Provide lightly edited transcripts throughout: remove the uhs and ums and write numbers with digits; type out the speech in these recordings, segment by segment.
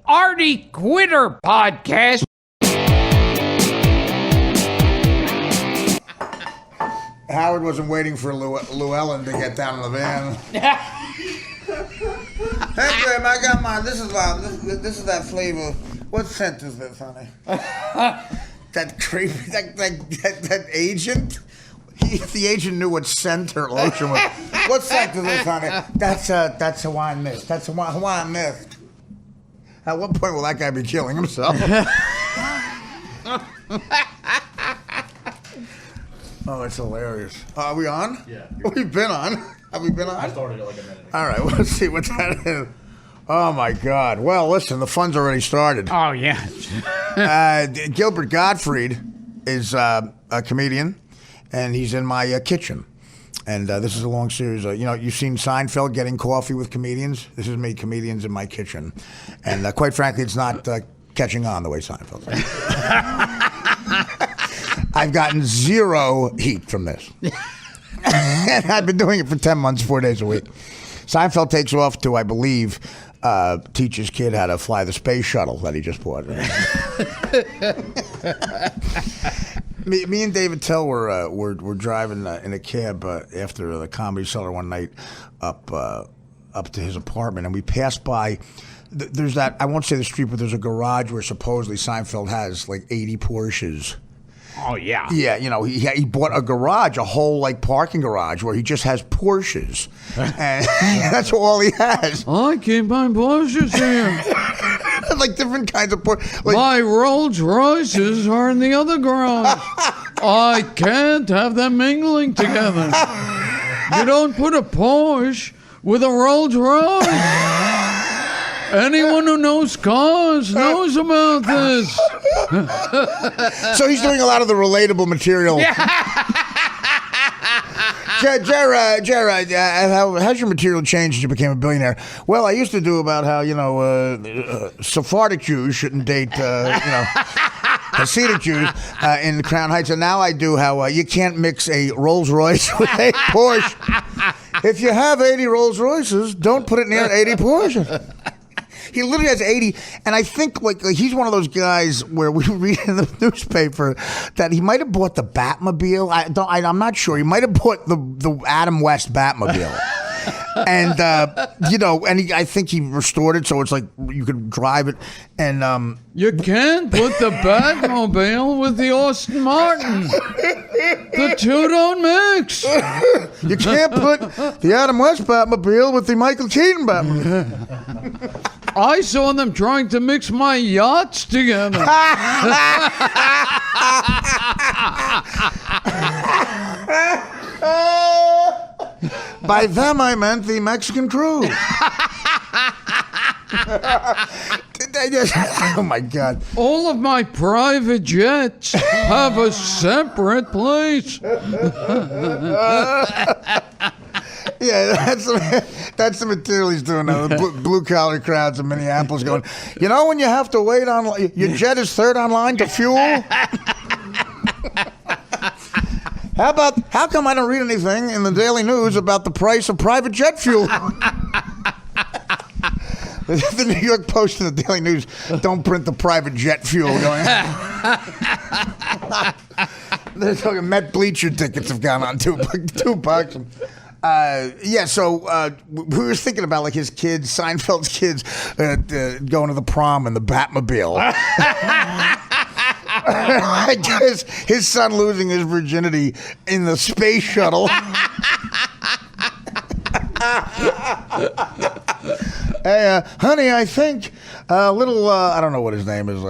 Artie Quitter podcast. Howard wasn't waiting for Llewellyn to get down in the van. Hey, Graham, I got mine. This is that flavor. What scent is this, honey? That creepy, that agent. The agent knew what scent her lotion was. What scent is this, honey? That's Hawaiian Mist. That's Hawaiian Mist. At what point will that guy be killing himself? Oh, it's hilarious. Are we on? Yeah. We've been on. Have we been on? I started it like a minute ago. All right, well, let's see what that is. Oh, my God. Well, listen, the fun's already started. Oh, yeah. Gilbert Gottfried is a comedian, and he's in my kitchen. And this is a long series. You've seen Seinfeld getting coffee with comedians. This is me, comedians in my kitchen. And quite frankly, it's not catching on the way Seinfeld does. I've gotten zero heat from this. And I've been doing it for 10 months, 4 days a week. Seinfeld takes off to, I believe, teach his kid how to fly the space shuttle that he just bought. Me and David Tell were driving in a cab after the Comedy Cellar one night up to his apartment, and we passed by. There's that, I won't say the street, but there's a garage where supposedly Seinfeld has like 80 Porsches. Oh, yeah. Yeah, he bought a garage, a whole parking garage where he just has Porsches, and that's all he has. I can't buy Porsches here. Like different kinds of Porsches. My Rolls Royces are in the other garage. I can't have them mingling together. You don't put a Porsche with a Rolls Royce. Anyone who knows cars knows about this. So he's doing a lot of the relatable material. Jared, how's your material changed since you became a billionaire? Well, I used to do about how, Sephardic Jews shouldn't date, Hasidic Jews in Crown Heights. And now I do how you can't mix a Rolls Royce with a Porsche. If you have 80 Rolls Royces, don't put it near 80 Porsches. He literally has 80, and I think he's one of those guys where we read in the newspaper that he might have bought the Batmobile. I'm not sure. He might have bought the Adam West Batmobile. And I think he restored it so it's like you could drive it. And you can't put the Batmobile with the Austin Martin. The two don't mix. You can't put the Adam West Batmobile with the Michael Keaton Batmobile. I saw them trying to mix my yachts together. By them, I meant the Mexican crew. Oh, my God. All of my private jets have a separate place. Yeah, that's the material he's doing now. The blue-collar crowds in Minneapolis going, when you have to wait on, your jet is third on line to fuel? How come I don't read anything in the Daily News about the price of private jet fuel? The New York Post and the Daily News don't print the private jet fuel going. They're talking Met bleacher tickets have gone on $2. So we were thinking about his kids, Seinfeld's kids, going to the prom in the Batmobile. I guess his son losing his virginity in the space shuttle. Hey, honey, I think little, I don't know what his name is,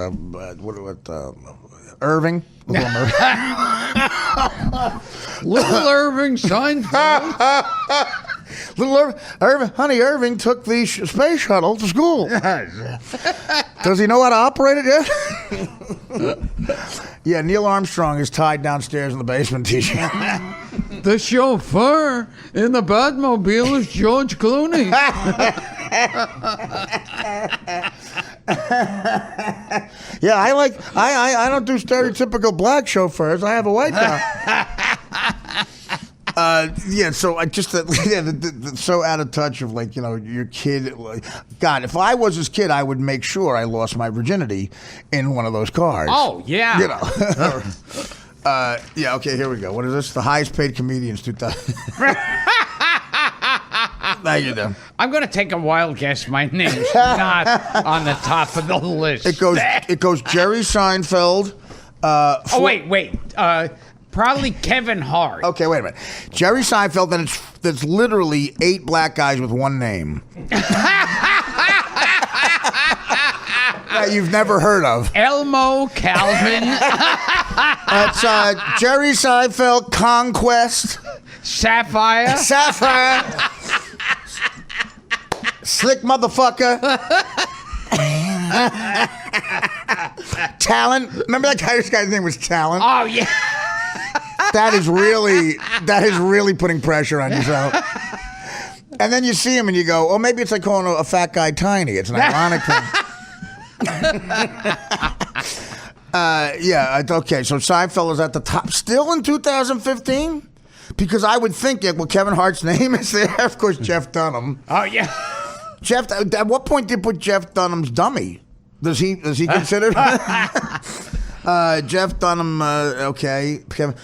Irving? Little Irving Seinfeld. Little Irving took the space shuttle to school. Does he know how to operate it yet? Yeah, Neil Armstrong is tied downstairs in the basement teaching. The chauffeur in the Batmobile is George Clooney. Yeah, I don't do stereotypical black chauffeurs. I have a white guy. Yeah, so I just so out of touch of like your kid. God, if I was his kid, I would make sure I lost my virginity in one of those cars. Oh, yeah. Yeah. Okay. Here we go. What is this? The highest paid comedians 2000. Thank you, Dan. I'm going to take a wild guess. My name's not on the top of the list. It goes Jerry Seinfeld. Wait. Probably Kevin Hart. Okay, wait a minute. Jerry Seinfeld, then that's literally 8 black guys with one name. That you've never heard of. Elmo, Calvin. It's Jerry Seinfeld, Conquest. Sapphire. Slick motherfucker. Talent. Remember that guy? This guy's name was Talent. Oh, yeah. That is really putting pressure on yourself. And then you see him and you go, oh, maybe it's like calling a fat guy tiny. It's an ironic thing. Okay, so Seinfeld is at the top still in 2015? Because I would think, Kevin Hart's name is there. Of course, Jeff Dunham. Oh, yeah. Jeff, at what point did you put Jeff Dunham's dummy? Does he consider Jeff Dunham, okay. Kevin,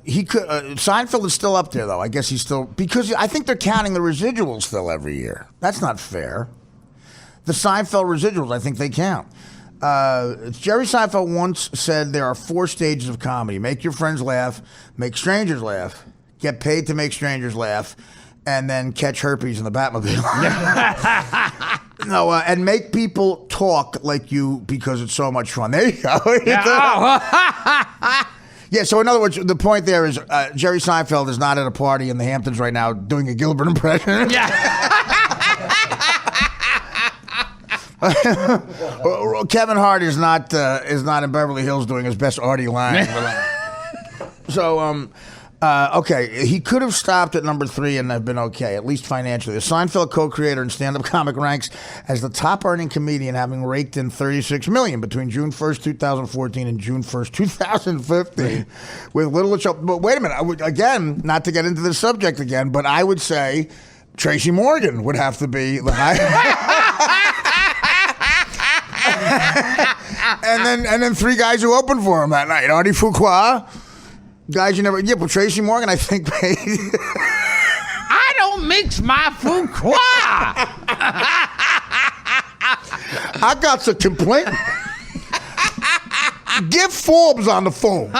he could. Seinfeld is still up there, though. I guess he's still, because I think they're counting the residuals still every year. That's not fair. The Seinfeld residuals, I think they count. Jerry Seinfeld once said there are 4 stages of comedy: make your friends laugh, make strangers laugh, get paid to make strangers laugh, and then catch herpes in the Batmobile. No, and make people talk like you because it's so much fun. There you go. Yeah, so in other words, the point there is Jerry Seinfeld is not at a party in the Hamptons right now doing a Gilbert impression. Yeah. Kevin Hart is not in Beverly Hills doing his best Artie line. So, okay, he could have stopped at number 3 and have been okay, at least financially. The Seinfeld co-creator and stand-up comic ranks as the top-earning comedian, having raked in $36 million between June 1st, 2014 and June 1st, 2015, with little to show. But wait a minute, I would, again, not to get into the subject again, but I would say Tracy Morgan would have to be the high. and then 3 guys who opened for him that night: Artie Fuqua, guys you never. Yeah, but Tracy Morgan, I think. I don't mix my Fuqua. I got some complaint. Get Forbes on the phone.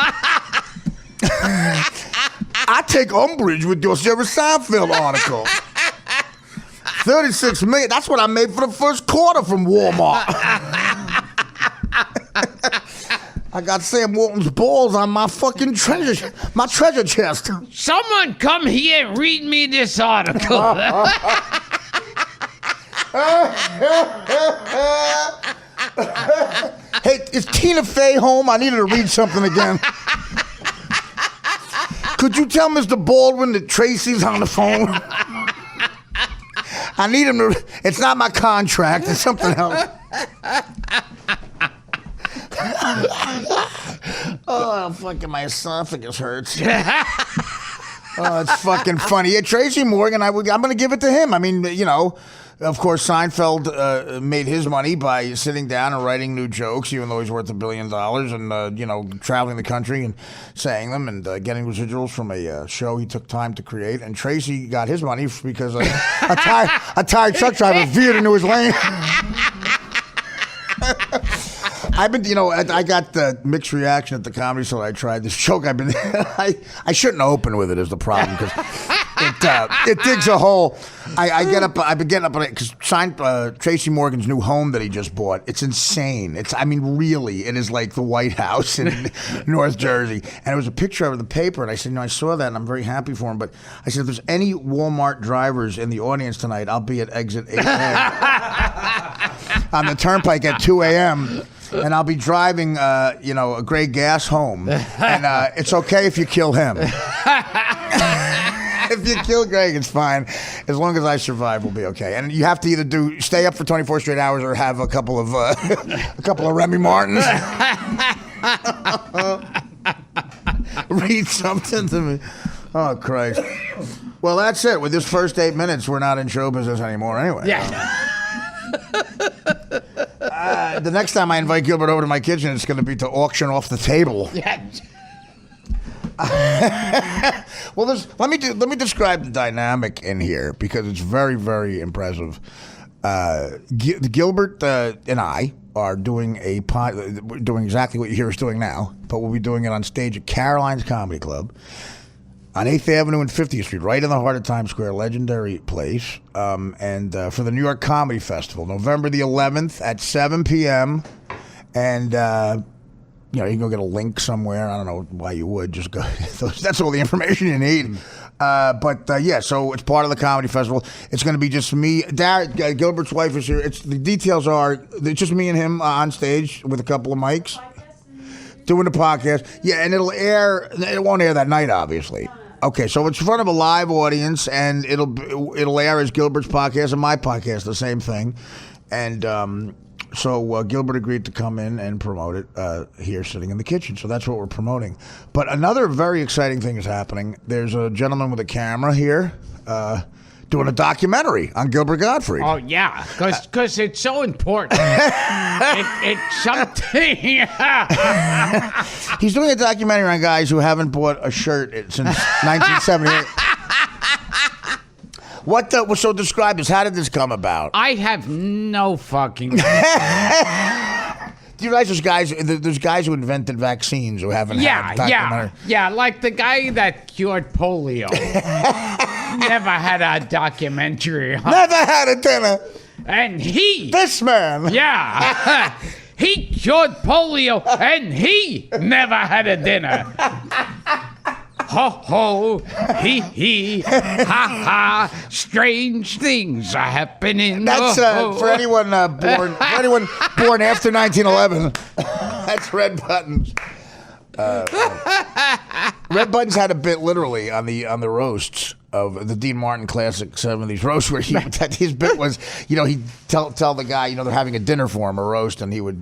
I take umbrage with your Jerry Seinfeld article. $36 million. That's what I made for the first quarter from Walmart. I got Sam Walton's balls on my fucking treasure chest. Someone come here and read me this article. Hey, is Tina Fey home? I need her to read something again. Could you tell Mr. Baldwin that Tracy's on the phone? I need him to. It's not my contract. It's something else. Oh, fucking my esophagus hurts. Oh, it's fucking funny. Yeah, Tracy Morgan, I'm going to give it to him. I mean, of course, Seinfeld made his money by sitting down and writing new jokes, even though he's worth $1 billion, and, traveling the country and saying them and getting residuals from a show he took time to create. And Tracy got his money because a tired truck driver veered into his lane. I got the mixed reaction at the Comedy Store. I tried this joke. I shouldn't open with it is the problem because it digs a hole. I've been getting up on it because Tracy Morgan's new home that he just bought. It's insane. Really, it is like the White House in North Jersey. And it was a picture of the paper, and I said, I saw that, and I'm very happy for him. But I said, if there's any Walmart drivers in the audience tonight, I'll be at exit 8A on the turnpike at 2 a.m. And I'll be driving, a gray gas home. And it's okay if you kill him. If you kill Greg, it's fine. As long as I survive, we'll be okay. And you have to either stay up for 24 straight hours or have a couple of Remy Martins. Read something to me. Oh, Christ. Well, that's it. With this first 8 minutes, we're not in show business anymore anyway. Yeah. The next time I invite Gilbert over to my kitchen, it's going to be to auction off the table. Yeah. Well, let me describe the dynamic in here because it's very, very impressive. Gilbert and I are doing doing exactly what you hear us doing now, but we'll be doing it on stage at Caroline's Comedy Club on 8th Avenue and 50th Street, right in the heart of Times Square, legendary place. And for the New York Comedy Festival, November the 11th at 7 p.m. And you can go get a link somewhere. I don't know why you would. Just go. That's all the information you need. But so it's part of the comedy festival. It's going to be just me. Gilbert's wife is here. The details are it's just me and him on stage with a couple of mics doing the podcast. Yeah, and it'll air. It won't air that night, obviously. Okay, so it's in front of a live audience, and it'll air as Gilbert's podcast and my podcast, the same thing, and. So Gilbert agreed to come in and promote it here sitting in the kitchen. So that's what we're promoting. But another very exciting thing is happening. There's a gentleman with a camera here doing a documentary on Gilbert Gottfried. Oh, yeah, because it's so important. It's something. He's doing a documentary on guys who haven't bought a shirt since 1978. So describe this. How did this come about? I have no fucking. Do you realize there's guys who invented vaccines who haven't had a documentary? Yeah, like the guy that cured polio. Never had a documentary. Huh? Never had a dinner. And this man. Yeah. He cured polio and he never had a dinner. Ho ho, hee hee, ha ha, strange things are happening. That's for anyone born after 1911. That's Red Buttons. Red Buttons had a bit literally on the roasts of the Dean Martin classic 70s roast where his bit was, he'd tell the guy, they're having a dinner for him, a roast, and he would,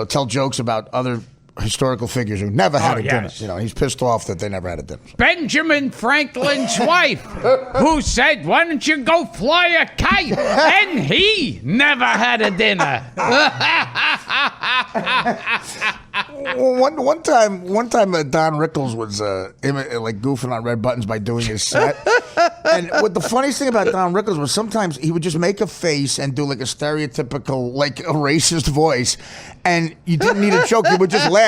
tell jokes about other historical figures who never had a dinner. He's pissed off that they never had a dinner. Benjamin Franklin's wife, who said, "Why don't you go fly a kite?" And he never had a dinner. One time, Don Rickles was goofing on Red Buttons by doing his set. And what the funniest thing about Don Rickles was sometimes he would just make a face and do like a stereotypical, like a racist voice, and you didn't need a joke. You would just laugh.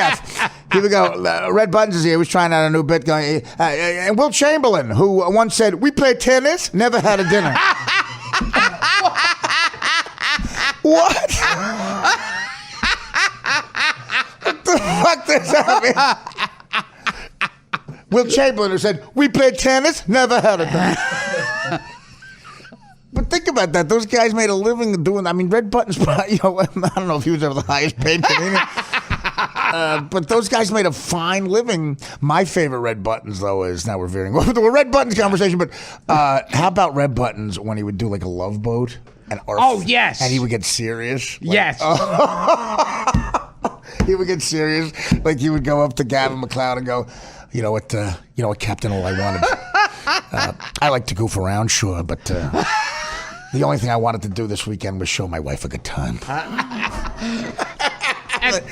He would go, Red Buttons is here. He was trying out a new bit going, and Will Chamberlain, who once said, "We play tennis, never had a dinner." What? What the fuck does that mean? Will Chamberlain, who said, "We played tennis, never had a dinner." But think about that. Those guys made a living doing. Red Buttons. I don't know if he was ever the highest paid comedian. But those guys made a fine living. My favorite Red Buttons, though, is now we're veering over the Red Buttons conversation. But how about Red Buttons when he would do like a Love Boat? Yes. And he would get serious. Yes. He would get serious. Like he would go up to Gavin McLeod and go, "You know what, Captain? All I wanted. I like to goof around, sure, but the only thing I wanted to do this weekend was show my wife a good time."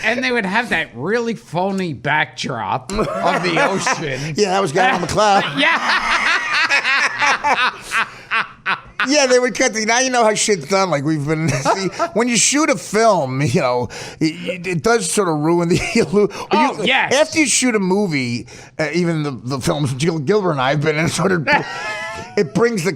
And they would have that really phony backdrop of the ocean. Yeah, that was Gavin McLeod. Yeah, they would cut now you know how shit's done. Like we've been when you shoot a film, it does sort of ruin the illusion. Yes. After you shoot a movie, even the films Gilbert and I have been in, sort of it brings the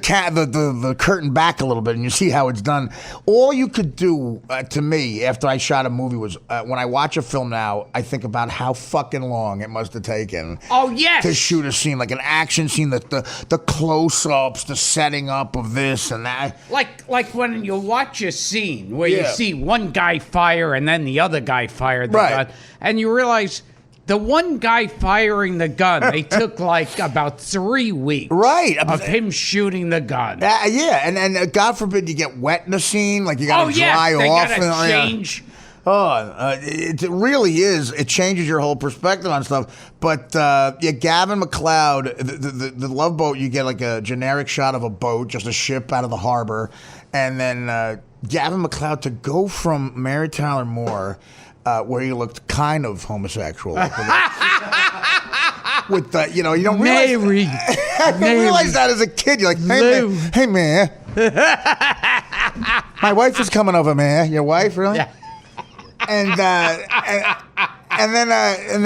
curtain back a little bit, and you see how it's done. All you could do to me after I shot a movie was when I watch a film now, I think about how fucking long it must have taken. Oh yes. To shoot a scene, like an action scene, the close-ups, the setting up of this and that. Like when you watch a scene where you see one guy fire and then the other guy fire the gun, and you realize the one guy firing the gun, they took like about 3 weeks of him shooting the gun. And God forbid you get wet in the scene, like you got to dry they off. Gotta change. It really is. It changes your whole perspective on stuff. But Gavin McLeod, the Love Boat, you get like a generic shot of a boat, just a ship out of the harbor, and then Gavin McLeod to go from Mary Tyler Moore, where he looked kind of homosexual. With the, you don't realize. Mary. I didn't realize that as a kid. You're like, hey man. My wife is coming over, man. Your wife, really? Yeah. And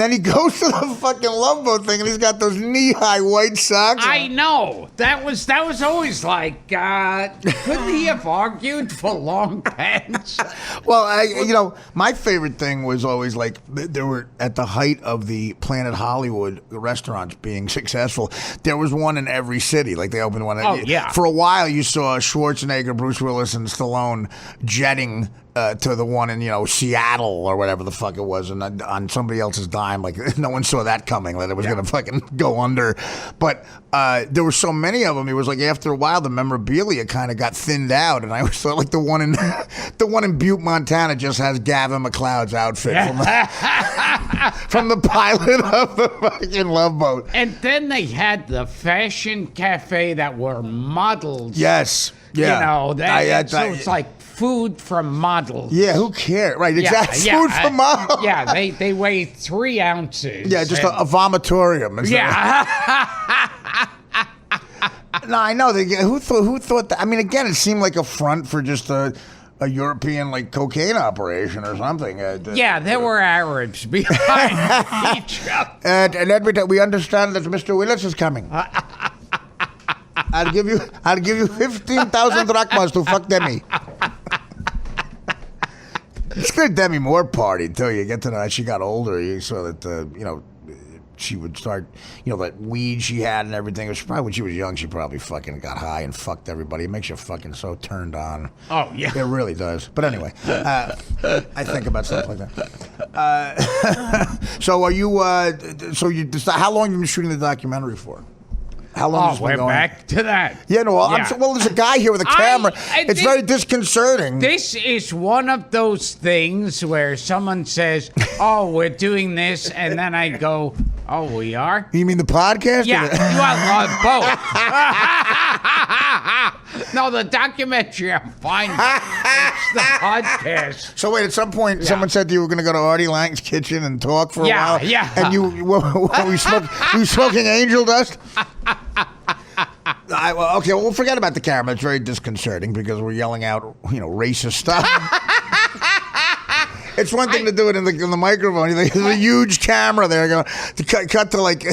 then he goes to the fucking Love Boat thing, and he's got those knee-high white socks. I know. That was always like, couldn't he have argued for long pants? Well, my favorite thing was always like there were at the height of the Planet Hollywood restaurants being successful. There was one in every city. Like they opened one. Oh, yeah. For a while, you saw Schwarzenegger, Bruce Willis, and Stallone jetting to the one in Seattle or whatever the fuck it was, and on somebody else's dime. Like no one saw that coming, that it was gonna fucking go under. But there were so many of them. It was like after a while the memorabilia kind of got thinned out, and I always thought like the one in Butte, Montana, just has Gavin McLeod's outfit from the pilot of the fucking Love Boat. And then they had the fashion cafe that were models. Yes. Yeah. So it's like food from models. Yeah, who cares? Right, exactly. Food from models. Yeah, they weigh 3 ounces. Yeah, just a vomitorium. Yeah. No, I know. Who thought that? I mean, again, it seemed like a front for just a European cocaine operation or something. There were Arabs behind each other. And Edward, we understand that Mr. Willis is coming. I'll give you 15,000 drachmas to fuck Demi. It's good Demi Moore party too. You get to know as she got older, you saw that she would start, that weed she had and everything. It was probably when she was young, she probably fucking got high and fucked everybody. It makes you fucking so turned on. Oh, yeah. It really does. But anyway, I think about stuff like that. So are you, how long have you been shooting the documentary for? How long has it been going? Back to that. Yeah, no, there's a guy here with a camera. It's very disconcerting. This is one of those things where someone says, oh, we're doing this, and then I go, oh, we are? You mean the podcast? Yeah, both. No, the documentary, I'm fine. It's the podcast. So wait, at some point, someone said you were going to go to Artie Lang's kitchen and talk for a while? Yeah. And were you smoking angel dust? Okay, well, forget about the camera. It's very disconcerting because we're yelling out, racist stuff. It's one thing to do it in the microphone. There's a huge camera there going to cut to like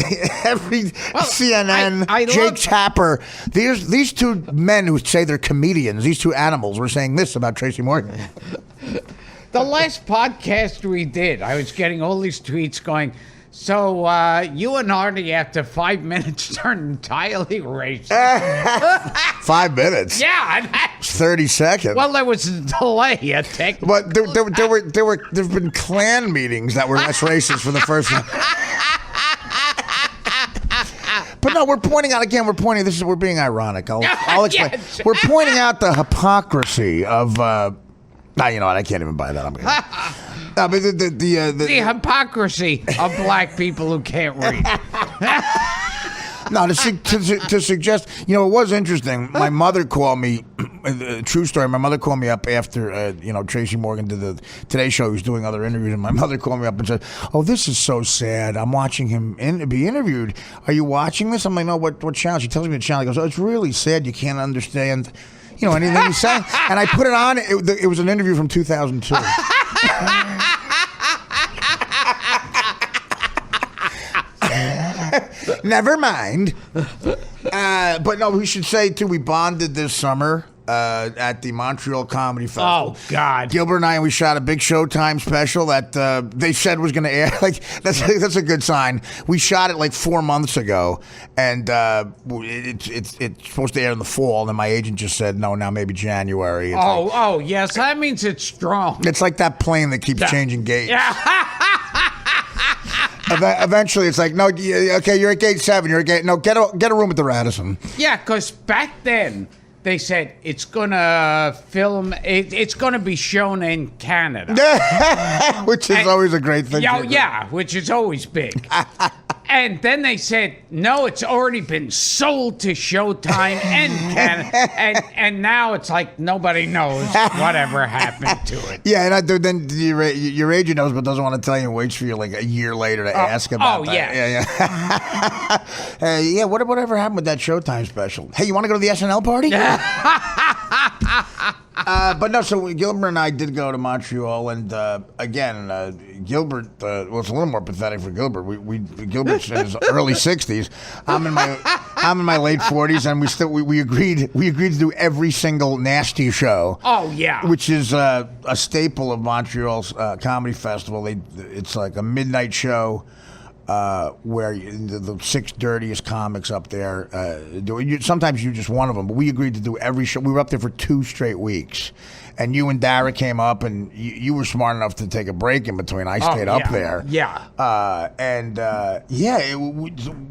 every CNN, Jake Tapper. These two men who say they're comedians, these two animals, were saying this about Tracy Morgan. The last podcast we did, I was getting all these tweets going, so you and Artie after 5 minutes turned entirely racist. 5 minutes? Yeah. 30 seconds. Well, there was a delay. But there've been Klan meetings that were less racist for the first one. But no, we're pointing out again. We're being ironic. I'll explain. Yes. We're pointing out the hypocrisy of. You know what? I can't even buy that. I'm gonna. No, but the hypocrisy of black people who can't read. No, to suggest, it was interesting. My mother called me. True story. My mother called me up after Tracy Morgan did the Today Show. He was doing other interviews, and my mother called me up and said, "Oh, this is so sad. I'm watching him be interviewed. Are you watching this?" I'm like, "No. What channel?" She tells me the channel. He goes, "Oh, it's really sad. You can't understand." Anything he's saying. And I put it on. It was an interview from 2002. Never mind. But no, we should say, too, we bonded this summer at the Montreal Comedy Festival. Oh, God. Gilbert and we shot a big Showtime special that they said was going to air. That's a good sign. We shot it 4 months ago, and it's supposed to air in the fall, and then my agent just said, no, now maybe January. It's yes, that means it's strong. It's like that plane that keeps changing gates. Yeah. Eventually, it's like, no, okay, you're at gate 7. You're at gate, no, get a room at the Radisson. Yeah, because back then, they said it's gonna film. It's gonna be shown in Canada, which is always a great thing. Yeah, which is always big. And then they said, no, it's already been sold to Showtime and Canada. And now it's like nobody knows whatever happened to it. Yeah, and then your agent knows but doesn't want to tell you and waits for you like a year later to ask about that. Yeah. Yeah. Whatever happened with that Showtime special? Hey, you want to go to the SNL party? But no, so Gilbert and I did go to Montreal, and again, Gilbert was a little more pathetic for Gilbert. Gilbert's in his early 60s. I'm in my late 40s, and we agreed to do every single nasty show. Oh yeah, which is a staple of Montreal's comedy festival. It's like a midnight show. Where the 6 dirtiest comics up there do it. Sometimes you're just one of them, but we agreed to do every show. We were up there for 2 straight weeks, and you and Dara came up, and you were smart enough to take a break in between. I stayed up there. Yeah.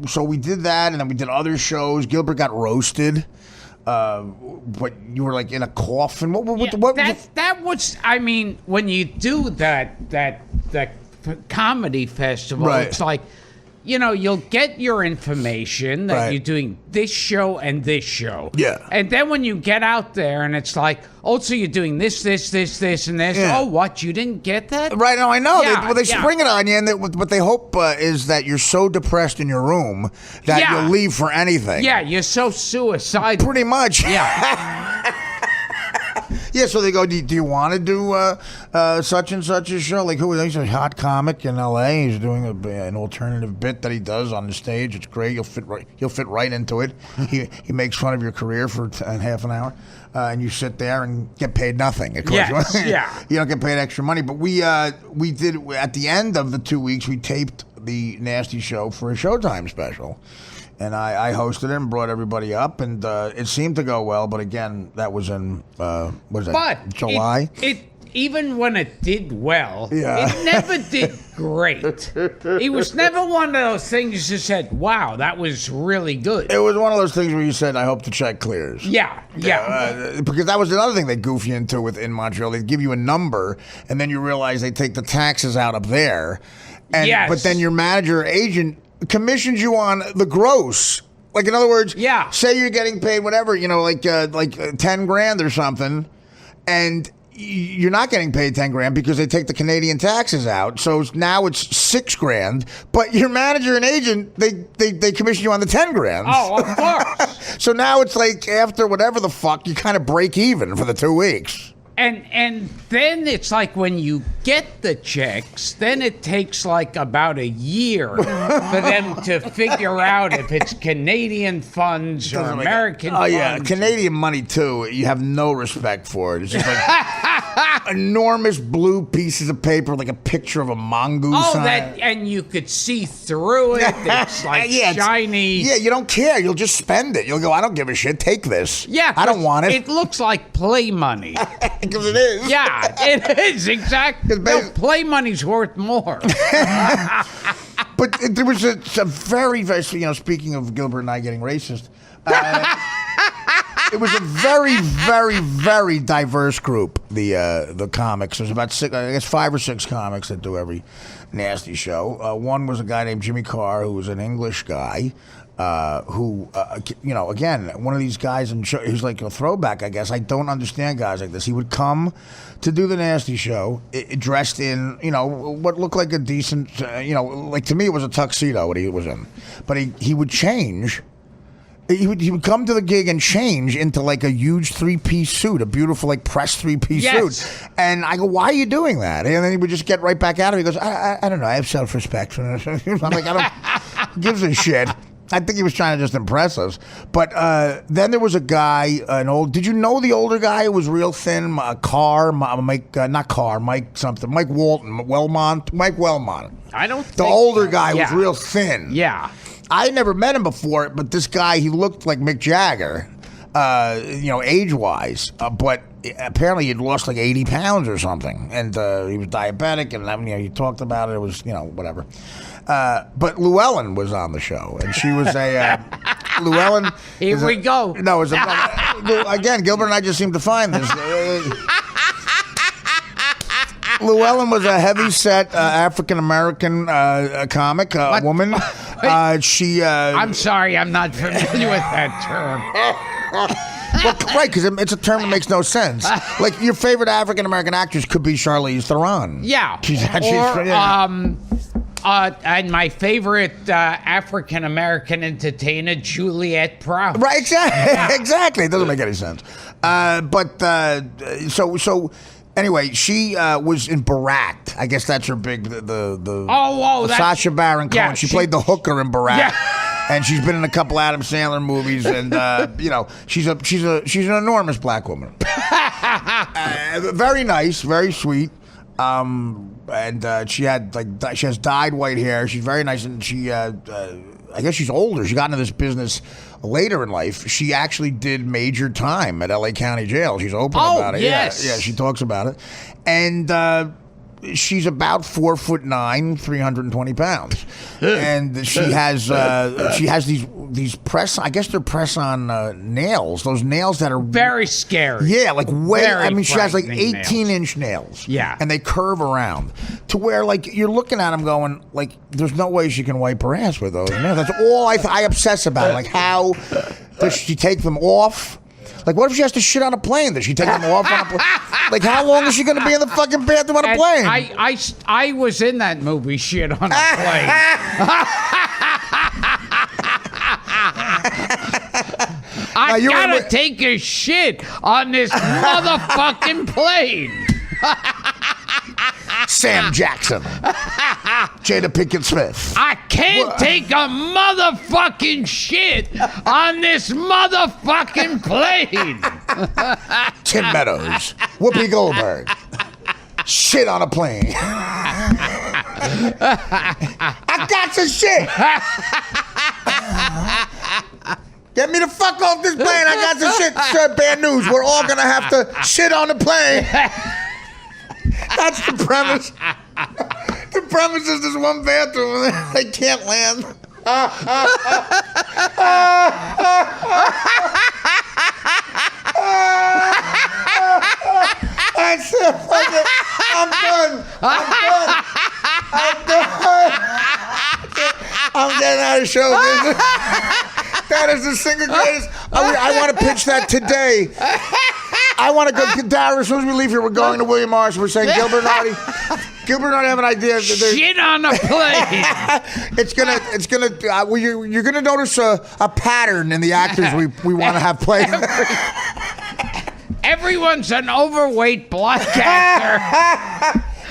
So we did that, and then we did other shows. Gilbert got roasted. But you were like in a coffin. That was. I mean, when you do that comedy festival, right. It's like, you'll get your information that right. you're doing this show and this show. Yeah. And then when you get out there and it's like, so you're doing this, and this. Yeah. Oh, what? You didn't get that? Right, no, I know. Yeah, they spring it on you, and what they hope is that you're so depressed in your room that you'll leave for anything. Yeah, you're so suicidal. Pretty much. Yeah. Yeah, so they go, do you want to do such and such a show? Like, he's a hot comic in L.A. He's doing an alternative bit that he does on the stage. It's great. You'll fit right into it. He makes fun of your career for half an hour, and you sit there and get paid nothing. Of course, you don't get paid extra money. But we did at the end of the 2 weeks, we taped the Nasty Show for a Showtime special. And I hosted it and brought everybody up, and it seemed to go well. But again, that was in July. It even when it did well, yeah. It never did great. It was never one of those things you said, "Wow, that was really good." It was one of those things where you said, "I hope the check clears." Yeah. Because that was another thing they goof you into in Montreal. They give you a number, and then you realize they take the taxes out up there, but then your manager or agent commissions you on the gross. Like, in other words, say you're getting paid whatever, like 10 grand or something, and you're not getting paid 10 grand because they take the Canadian taxes out. So now it's 6 grand, but your manager and agent, they commission you on the 10 grand. Oh, of course. So now it's like after whatever the fuck, you kind of break even for the 2 weeks. And then it's like when you get the checks, then it takes like about a year for them to figure out if it's Canadian funds or American funds. Oh, yeah. Canadian money, too. You have no respect for it. It's just like enormous blue pieces of paper, like a picture of a mongoose. Oh, and you could see through it. It's like shiny. You don't care. You'll just spend it. You'll go, I don't give a shit. Take this. Yeah. I don't want it. It looks like play money. Because it is. Yeah, it is, exactly. Play money's worth more. But there was a very, very, speaking of Gilbert and I getting racist, it was a very, very, very diverse group, the comics. There's about 5 or 6 comics that do every nasty show. One was a guy named Jimmy Carr, who was an English guy. Again, one of these guys, and he's like a throwback, I guess. I don't understand guys like this. He would come to do the Nasty Show, dressed in, what looked like a decent, like to me it was a tuxedo what he was in. But he would change. He would come to the gig and change into like a huge 3-piece suit, a beautiful like pressed 3-piece suit. And I go, why are you doing that? And then he would just get right back at him. He goes, I don't know, I have self-respect. I'm like, who gives a shit? I think he was trying to just impress us. But then there was a guy, did you know the older guy who was real thin? Mike Wellmont. I don't think the older guy was real thin. Yeah. I never met him before, but this guy, he looked like Mick Jagger, age-wise. But apparently he'd lost like 80 pounds or something. And he was diabetic, and he talked about it. It was, whatever. But Llewellyn was on the show, and she was a Llewellyn. Here we go. No, again, Gilbert and I just seem to find this. Llewellyn was a heavy-set African-American comic, woman. I'm sorry, I'm not familiar with that term. Well, right, because it's a term that makes no sense. Like, your favorite African-American actress could be Charlize Theron. Yeah. And my favorite African-American entertainer, Juliette Prowse. Right, exactly. It doesn't make any sense. So anyway, she was in Barat. I guess that's her big the Sacha Baron Cohen. Yeah, she played the hooker in Barat. Yeah. And she's been in a couple Adam Sandler movies, and she's an enormous black woman. Very nice, very sweet. And she has dyed white hair. She's very nice, and I guess she's older. She got into this business later in life. She actually did major time at LA County Jail. She's open about it. Yes. Yeah, she talks about it. And she's about 4'9", 320 pounds, and she has these press. I guess they're press on nails. Those nails that are very scary. Yeah, like way. I mean, she has like 18-inch nails. Yeah, and they curve around to where like you're looking at them going like, there's no way she can wipe her ass with those nails. That's all I obsess about. Like, how does she take them off? Like, what if she has to shit on a plane? Does she take them off on a plane? Like, how long is she going to be in the fucking bathroom on a plane? I was in that movie, Shit on a Plane. I gotta take a shit on this motherfucking plane. Sam Jackson. Jada Pinkett Smith. I can't take a motherfucking shit on this motherfucking plane. Tim Meadows. Whoopi Goldberg. Shit on a plane. I got some shit. Get me the fuck off this plane. I got some shit. Sir, bad news. We're all gonna have to shit on the plane. That's the premise. The premise is there's one bathroom and they can't land. That's it. I'm done. I'm getting out of show business. That is the single greatest. I want to pitch that today. I want to go, Dara, as soon as we leave here, we're going to William Morris. We're saying, Gilbert and Artie have an idea. Shit on a plane. You're gonna notice a pattern in the actors we want to have play. Everyone's an overweight black actor.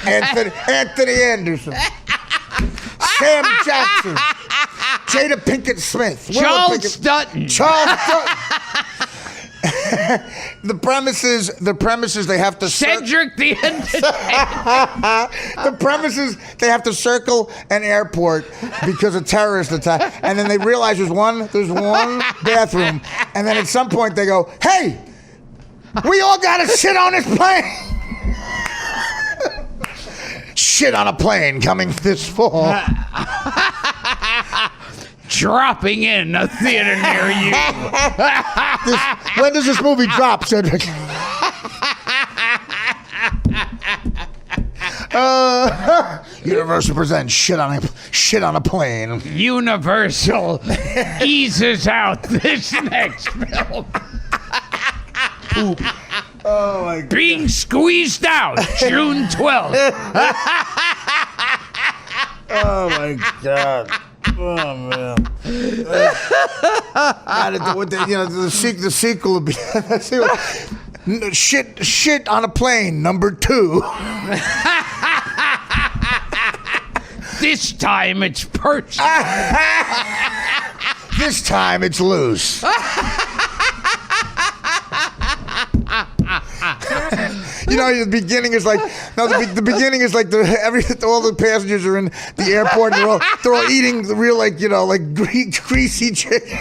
Anthony Anderson. Sam Jackson. Jada Pinkett Smith. Charles Dutton. The premises they have to Cedric the Entertainer. The premises they have to circle an airport because of terrorist attack, and then they realize there's one bathroom, and then at some point they go, "Hey, we all gotta shit on this plane." Shit on a plane coming this fall. Dropping in a theater near you. When does this movie drop, Cedric? Universal presents Shit on a Plane. Universal eases out this next film. Poop. Oh my God. Being squeezed out June 12th. Oh my God. Oh man! The sequel will be shit on a plane #2. This time it's perched. This time it's loose. The beginning is like the beginning is like all the passengers are in the airport and they're all eating the real greasy chicken.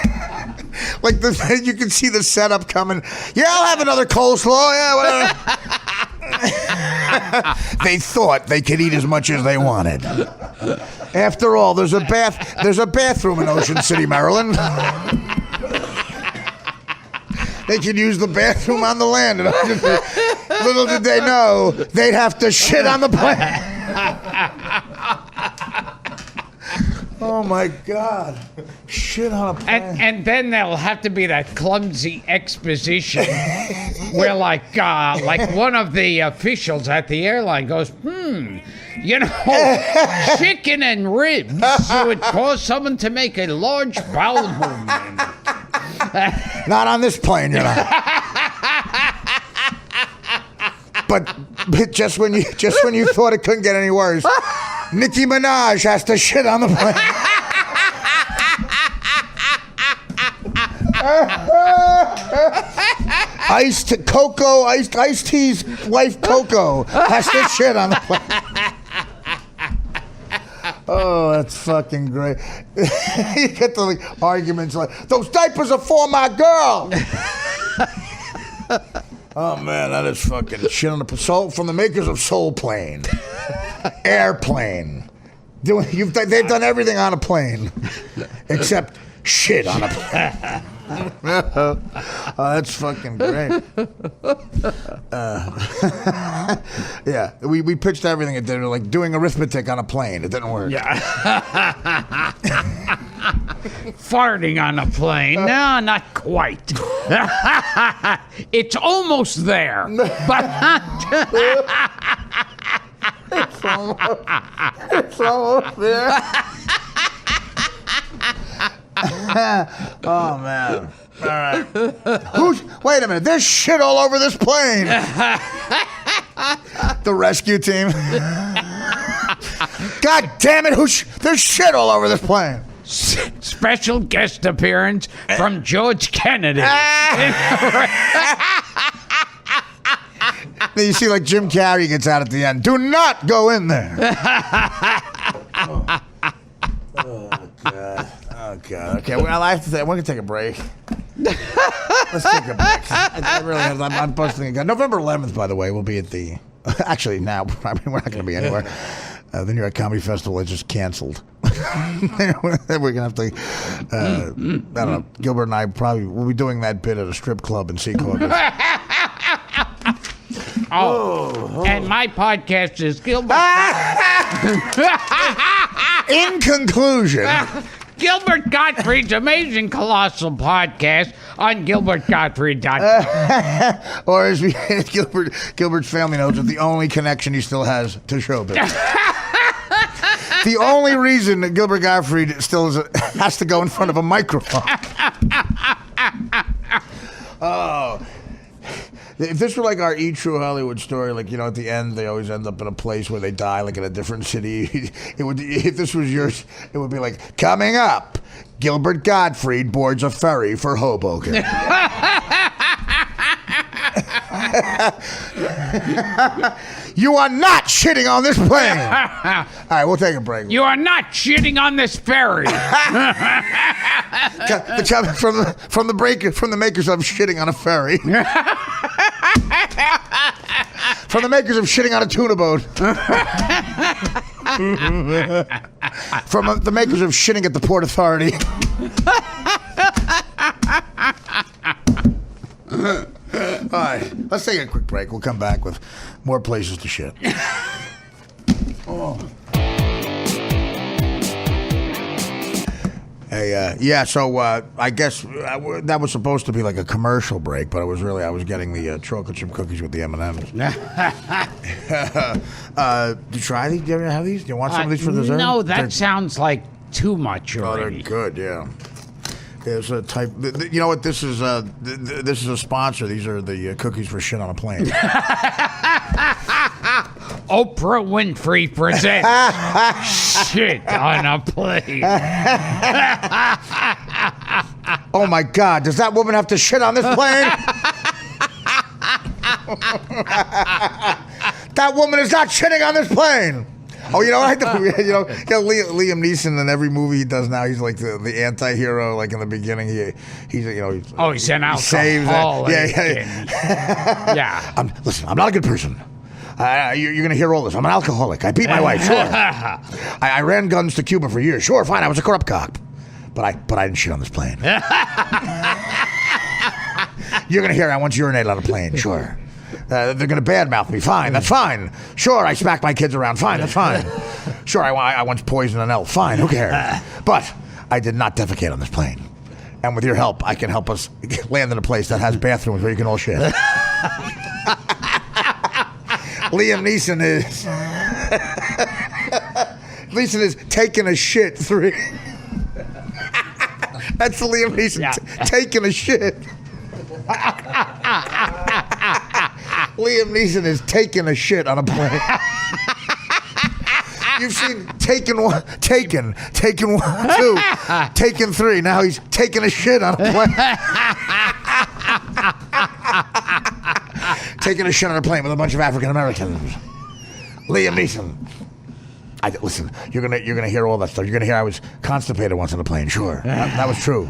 You can see the setup coming. Yeah, I'll have another coleslaw. Yeah, whatever. They thought they could eat as much as they wanted. After all, there's a bathroom in Ocean City, Maryland. they could use the bathroom on the land. Little did they know they'd have to shit on the plane. Oh my God! Shit on a plane. And then there'll have to be that clumsy exposition where, like one of the officials at the airline goes, chicken and ribs would cause someone to make a large bowel movement. Not on this plane, you're not. But just when you thought it couldn't get any worse, Nicki Minaj has to shit on the plane. Iced Tea's wife Coco has to shit on the plane. Oh, that's fucking great. You get the arguments like, those diapers are for my girl. Oh man, that is fucking shit on the soul from the makers of Soul Plane, Airplane. They've done everything on a plane, except shit on a plane. Oh, that's fucking great. Yeah, we pitched everything. It did like doing arithmetic on a plane. It didn't work. Yeah. Farting on a plane? No, not quite. It's almost there, but it's almost there. Oh man! All right. Wait a minute. There's shit all over this plane. The rescue team. God damn it! There's shit all over this plane. Special guest appearance from George Kennedy. Then you see like Jim Carrey gets out at the end. Do not go in there. Oh God. Oh God. Okay. Well, I have to say, we're gonna take a break. Let's take a break. I really have. I'm busting a gun. November 11th, by the way, we'll be at the. Actually, now we're not going to be anywhere. The New York Comedy Festival is just canceled. We're gonna have to. I don't know. Gilbert and I probably will be doing that bit at a strip club in Secaucus. And my podcast is Gilbert. In conclusion. Gilbert Gottfried's Amazing Colossal Podcast on GilbertGottfried.com. Or as Gilbert's family knows, it's the only connection he still has to showbiz. The only reason that Gilbert Gottfried still has to go in front of a microphone. Oh. If this were like our E! True Hollywood story, like, at the end, they always end up in a place where they die, like in a different city. It would, if this was yours, it would be like, coming up, Gilbert Gottfried boards a ferry for Hoboken. You are not shitting on this plane. All right, we'll take a break. You are not shitting on this ferry. From the makers of shitting on a ferry. From the makers of shitting on a tuna boat. From the makers of shitting at the Port Authority. All right, let's take a quick break. We'll come back with more places to shit. Oh. Hey, so I guess that was supposed to be like a commercial break, but it was really, I was getting the chocolate chip cookies with the M&Ms. Did you try these? Do you ever have these? Do you want some of these for dessert? No, that sounds like too much already. Oh, they're good, yeah. There's a type. You know what? This is a sponsor. These are the cookies for shit on a plane. Oprah Winfrey presents shit on a plane. Oh my God! Does that woman have to shit on this plane? That woman is not shitting on this plane. Oh, you know what? Liam Neeson in every movie he does now, he's like the anti-hero. Like in the beginning, he's an alcoholic. Saves it. Yeah. Listen, I'm not a good person. You're going to hear all this. I'm an alcoholic. I beat my wife. Sure. I ran guns to Cuba for years. Sure, fine. I was a corrupt cop, but I didn't shit on this plane. You're going to hear I once urinated on a plane. Sure. They're going to badmouth me. Fine, that's fine. Sure, I smack my kids around. Fine, that's fine. Sure, I once poisoned an elf. Fine, who cares? But I did not defecate on this plane. And with your help, I can help us land in a place that has bathrooms where you can all shit. Liam Neeson is taking a shit 3. That's Liam Neeson taking a shit. Liam Neeson is taking a shit on a plane. You've seen Taken 1, 2, Taken 3. Now he's taking a shit on a plane. Taking a shit on a plane with a bunch of African Americans. Liam Neeson. Listen, you're gonna hear all that stuff. You're gonna hear I was constipated once on a plane. Sure, that was true.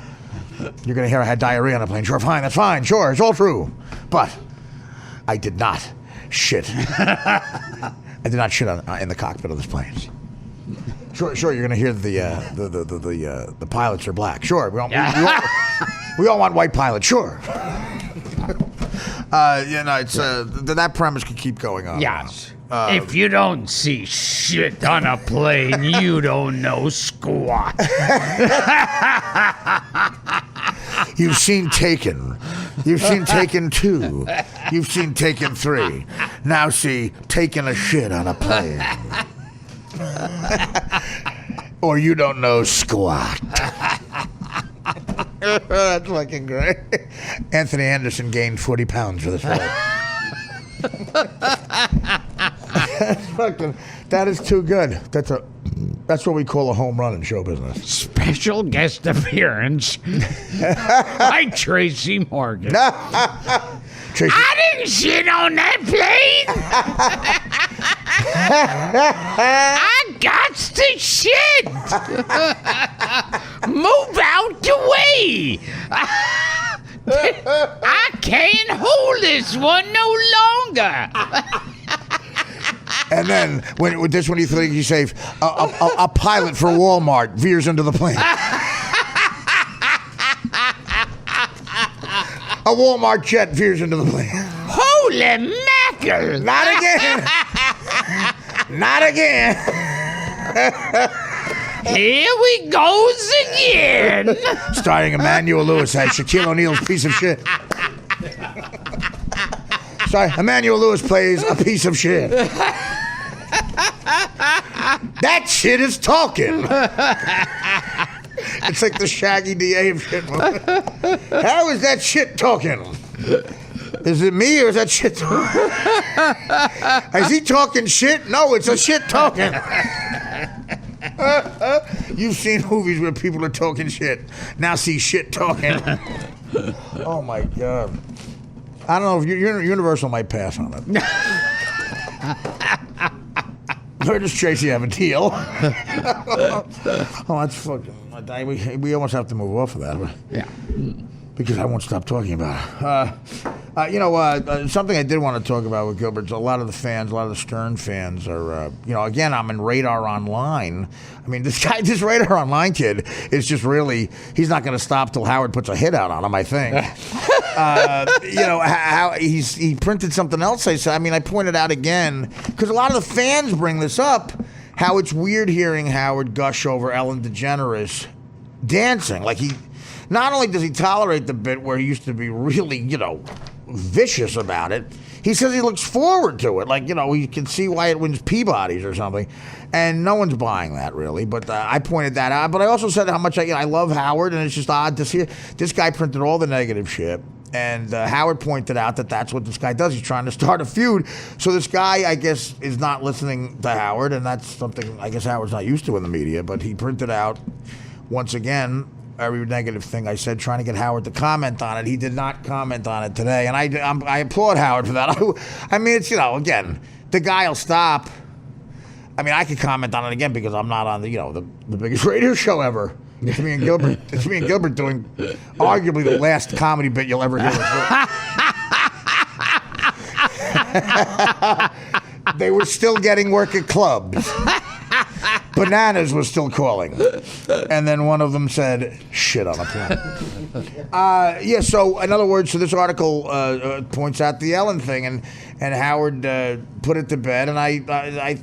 You're gonna hear I had diarrhea on a plane. Sure, fine, that's fine. Sure, it's all true. But I did not shit. I did not shit in the cockpit of this plane. Sure, you're gonna hear the pilots are black. Sure, we all want white pilots. Sure. It's that premise could keep going on. Yes. If you don't see shit on a plane, you don't know squat. You've seen Taken. You've seen Taken 2. You've seen Taken 3. Now see Taking a shit on a plane. Or you don't know squat. That's fucking great. Anthony Anderson gained 40 pounds for this role. That is too good. That's what we call a home run in show business. Special guest appearance by Tracy Morgan. Tracy. I didn't shit on that plane. I got to shit. Move out the way. I can't hold this one no longer. And then when you think you say a pilot for Walmart veers into the plane. A Walmart jet veers into the plane. Holy mackerel! Not again. Not again. Here we goes again. Starring Emmanuel Lewis as Shaquille O'Neal's piece of shit. Sorry, Emmanuel Lewis plays a piece of shit. That shit is talking. It's like the Shaggy DA of shit. How is that shit talking? Is it me or is that shit talking? Is he talking shit? No, it's a shit talking. You've seen movies where people are talking shit. Now see shit talking. Oh my God. I don't know if Universal might pass on it. Where does Tracy have a deal? Oh, that's fucking. We almost have to move off of that. Yeah. Because I won't stop talking about it. Something I did want to talk about with Gilbert, a lot of the fans, a lot of the Stern fans are, again, I'm in Radar Online. I mean, this Radar Online kid is just really, he's not going to stop till Howard puts a hit out on him, I think. How he printed something else. I pointed out again, because a lot of the fans bring this up, how it's weird hearing Howard gush over Ellen DeGeneres dancing. Like not only does he tolerate the bit where he used to be really, vicious about it, he says he looks forward to it. Like, he can see why it wins Peabody's or something. And no one's buying that, really. But I pointed that out. But I also said how much I love Howard, and it's just odd to see it. This guy printed all the negative shit. And Howard pointed out that that's what this guy does. He's trying to start a feud. So this guy, I guess, is not listening to Howard, and that's something I guess Howard's not used to in the media. But he printed out, once again, every negative thing I said, trying to get Howard to comment on it. He did not comment on it today, and I applaud Howard for that. It's, again, the guy will stop. I could comment on it again because I'm not on the biggest radio show ever. It's me and Gilbert. It's me and Gilbert doing arguably the last comedy bit you'll ever hear. They were still getting work at clubs. Bananas was still calling. And then one of them said, shit on a plane. So in other words, so this article points out the Ellen thing, and Howard put it to bed, and I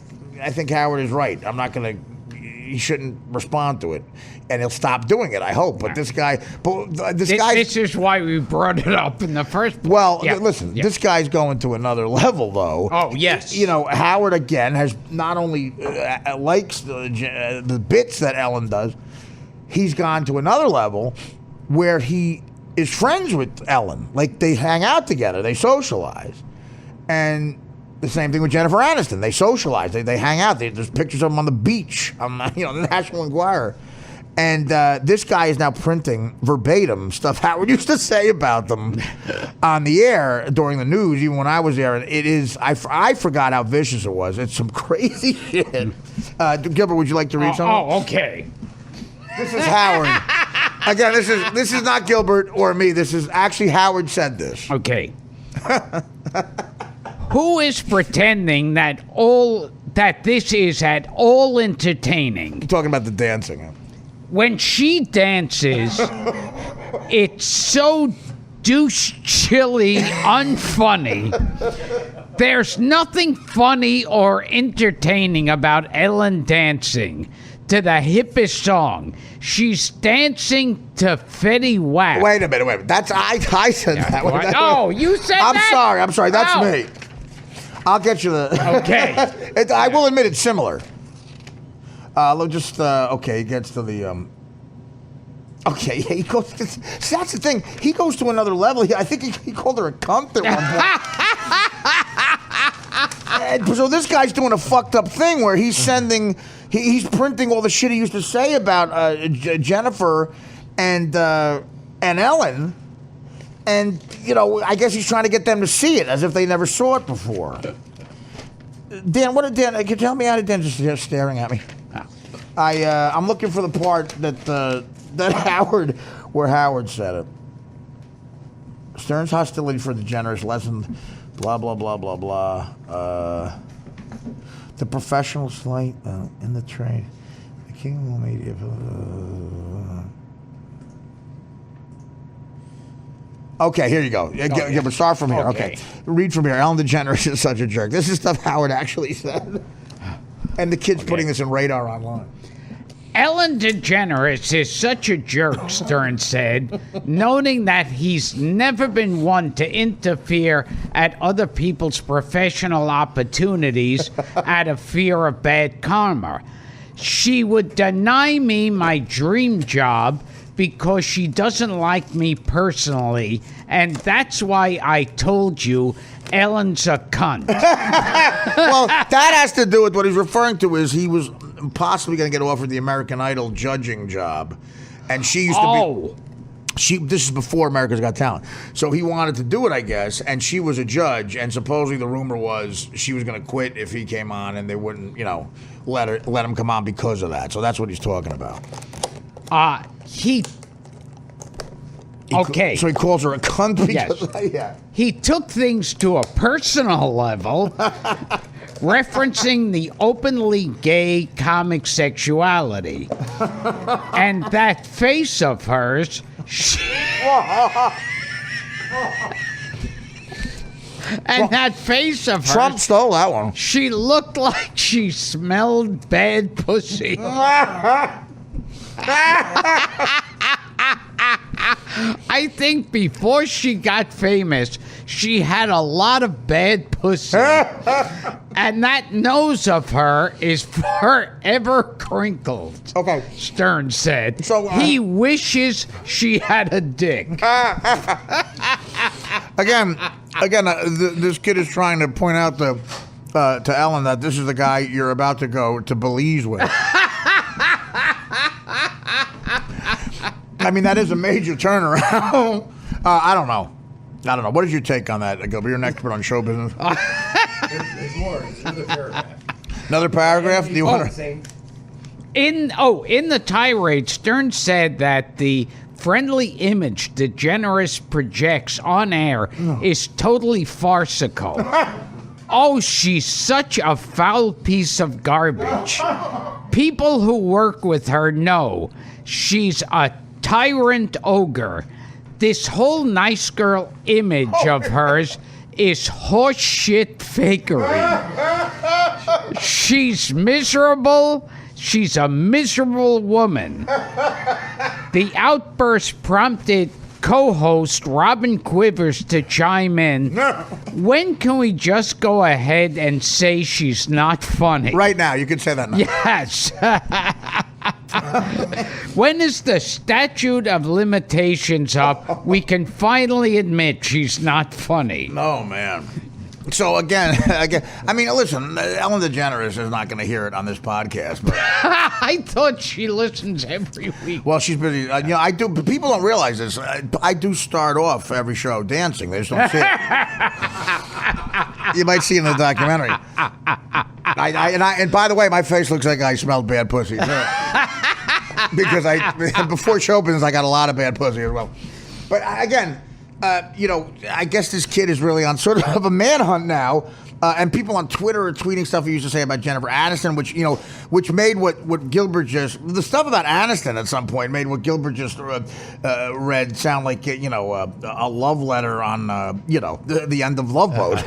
think Howard is right. I'm not going to, he shouldn't respond to it. And he'll stop doing it, I hope. But this guy, this is why we brought it up in the first place. Well, listen, this guy's going to another level, though. Oh, yes. You know, Howard, again, has not only likes the bits that Ellen does, he's gone to another level where he is friends with Ellen. Like, they hang out together. They socialize. And the same thing with Jennifer Aniston. They socialize. They hang out. There's pictures of them on the beach, on the National Enquirer. And this guy is now printing verbatim stuff Howard used to say about them on the air during the news, even when I was there. And it is, I forgot how vicious it was. It's some crazy shit. Gilbert, would you like to read something? Oh, okay. This is Howard. Again, this is not Gilbert or me. This is actually Howard said this. Okay. Who is pretending that this is at all entertaining? I'm talking about the dancing. When she dances, it's so douche chilly unfunny. There's nothing funny or entertaining about Ellen dancing to the hippest song. She's dancing to Fetty Wap. Wait a minute. That's I said that. Oh, you said that? I'm sorry. That's me. I'll get you the... Okay. I will admit it's similar. He gets to the... Okay, he goes... See, that's the thing. He goes to another level. I think he called her a cunt at one point. So this guy's doing a fucked up thing where he's sending... He's printing all the shit he used to say about Jennifer and Ellen. And, I guess he's trying to get them to see it as if they never saw it before. Dan, can you tell me how to Dan just staring at me? I'm looking for the part that Howard said it. Stern's hostility for the generous lessened, blah, blah, blah, blah, blah. The professional flight in the trade. The king will media. Okay, here you go. But start from here. Okay. Read from here. Ellen DeGeneres is such a jerk. This is stuff Howard actually said. And the kid's putting this in Radar online. Ellen DeGeneres is such a jerk, Stern said, noting that he's never been one to interfere at other people's professional opportunities out of fear of bad karma. She would deny me my dream job because she doesn't like me personally, and that's why I told you Ellen's a cunt. Well, that has to do with what he's referring to is he was possibly going to get offered the American Idol judging job, and she used to be... This is before America's Got Talent. So he wanted to do it, I guess, and she was a judge, and supposedly the rumor was she was going to quit if he came on, and they wouldn't, let him come on because of that. So that's what he's talking about. Okay. So he calls her a cunt because... Yes. He took things to a personal level, referencing the openly gay comic sexuality. And that face of hers... that face of hers... Trump stole that one. She looked like she smelled bad pussy. I think before she got famous, she had a lot of bad pussy. And that nose of her is forever crinkled. Okay. Stern said. So, he wishes she had a dick. Again, this kid is trying to point out to Ellen that this is the guy you're about to go to Belize with. I mean, that is a major turnaround. I don't know. What is your take on that, Gilbert? You're an expert on show business. There's more. It's another paragraph. Another paragraph? Do you want to? In the tirade, Stern said that the friendly image DeGeneres projects on air is totally farcical. Oh, she's such a foul piece of garbage. people who work with her know she's a tyrant ogre. This whole nice girl image of hers is horseshit fakery. She's miserable. She's a miserable woman. The outburst prompted co-host Robin Quivers to chime in. When can we just go ahead and say she's not funny? Right now, you can say that now. Yes. When is the statute of limitations up? We can finally admit she's not funny. Oh, man. So again, I mean, listen, Ellen DeGeneres is not going to hear it on this podcast, but I thought she listens every week. well, she's busy. I do. But people don't realize this. I do start off every show dancing. They just don't see it. You might see it in the documentary. And by the way, my face looks like I smelled bad pussy. Because before show business, I got a lot of bad pussy as well. But again. I guess this kid is really on sort of a manhunt now, and people on Twitter are tweeting stuff he used to say about Jennifer Aniston, which made what Gilbert the stuff about Aniston at some point made what Gilbert just read sound like a love letter on the end of Love Boat,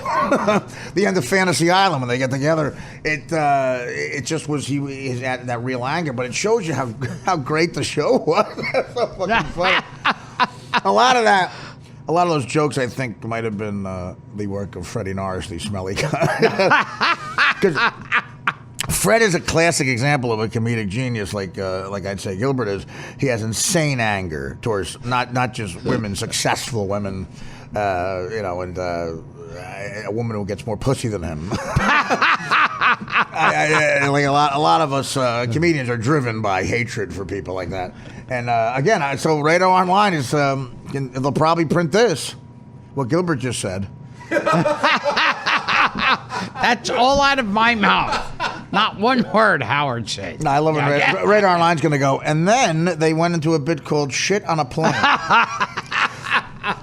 the end of Fantasy Island when they get together. It just was he had that real anger, but it shows you how great the show was. That's so fucking funny. A lot of those jokes, I think, might have been the work of Freddie Norris, the smelly guy. Because Fred is a classic example of a comedic genius, like I'd say Gilbert is. He has insane anger towards not just women, successful women, and a woman who gets more pussy than him. Like a lot of us comedians are driven by hatred for people like that. And again, so Radar Online is they'll probably print this. What Gilbert just said. That's all out of my mouth. Not one word Howard said. No, I love it. Radar Online's going to go. And then they went into a bit called Shit on a Plane.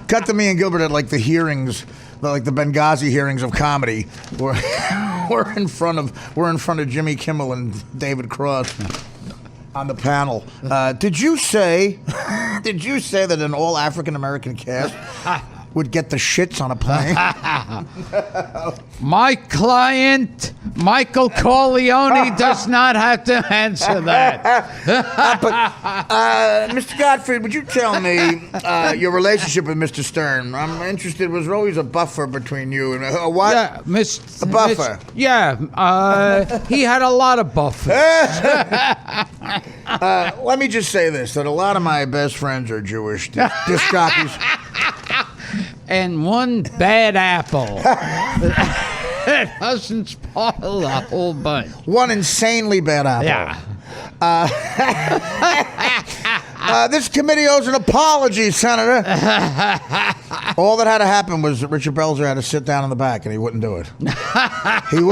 Cut to me and Gilbert at like the hearings, like the Benghazi hearings of comedy. We're in front of Jimmy Kimmel and David Cross on the panel. Did you say that an all African American cast would get the shits on a plane? My client, Michael Corleone, does not have to answer that. But Mr. Gottfried, would you tell me your relationship with Mr. Stern? I'm interested. Was there always a buffer between you and what? Yeah, a buffer. He had a lot of buffers. Let me just say this: that a lot of my best friends are Jewish disc jockeys. And one bad apple. It doesn't spoil the whole bunch. One insanely bad apple. Yeah. This committee owes an apology, Senator. All that had to happen was that Richard Belzer had to sit down in the back, and he wouldn't do it. He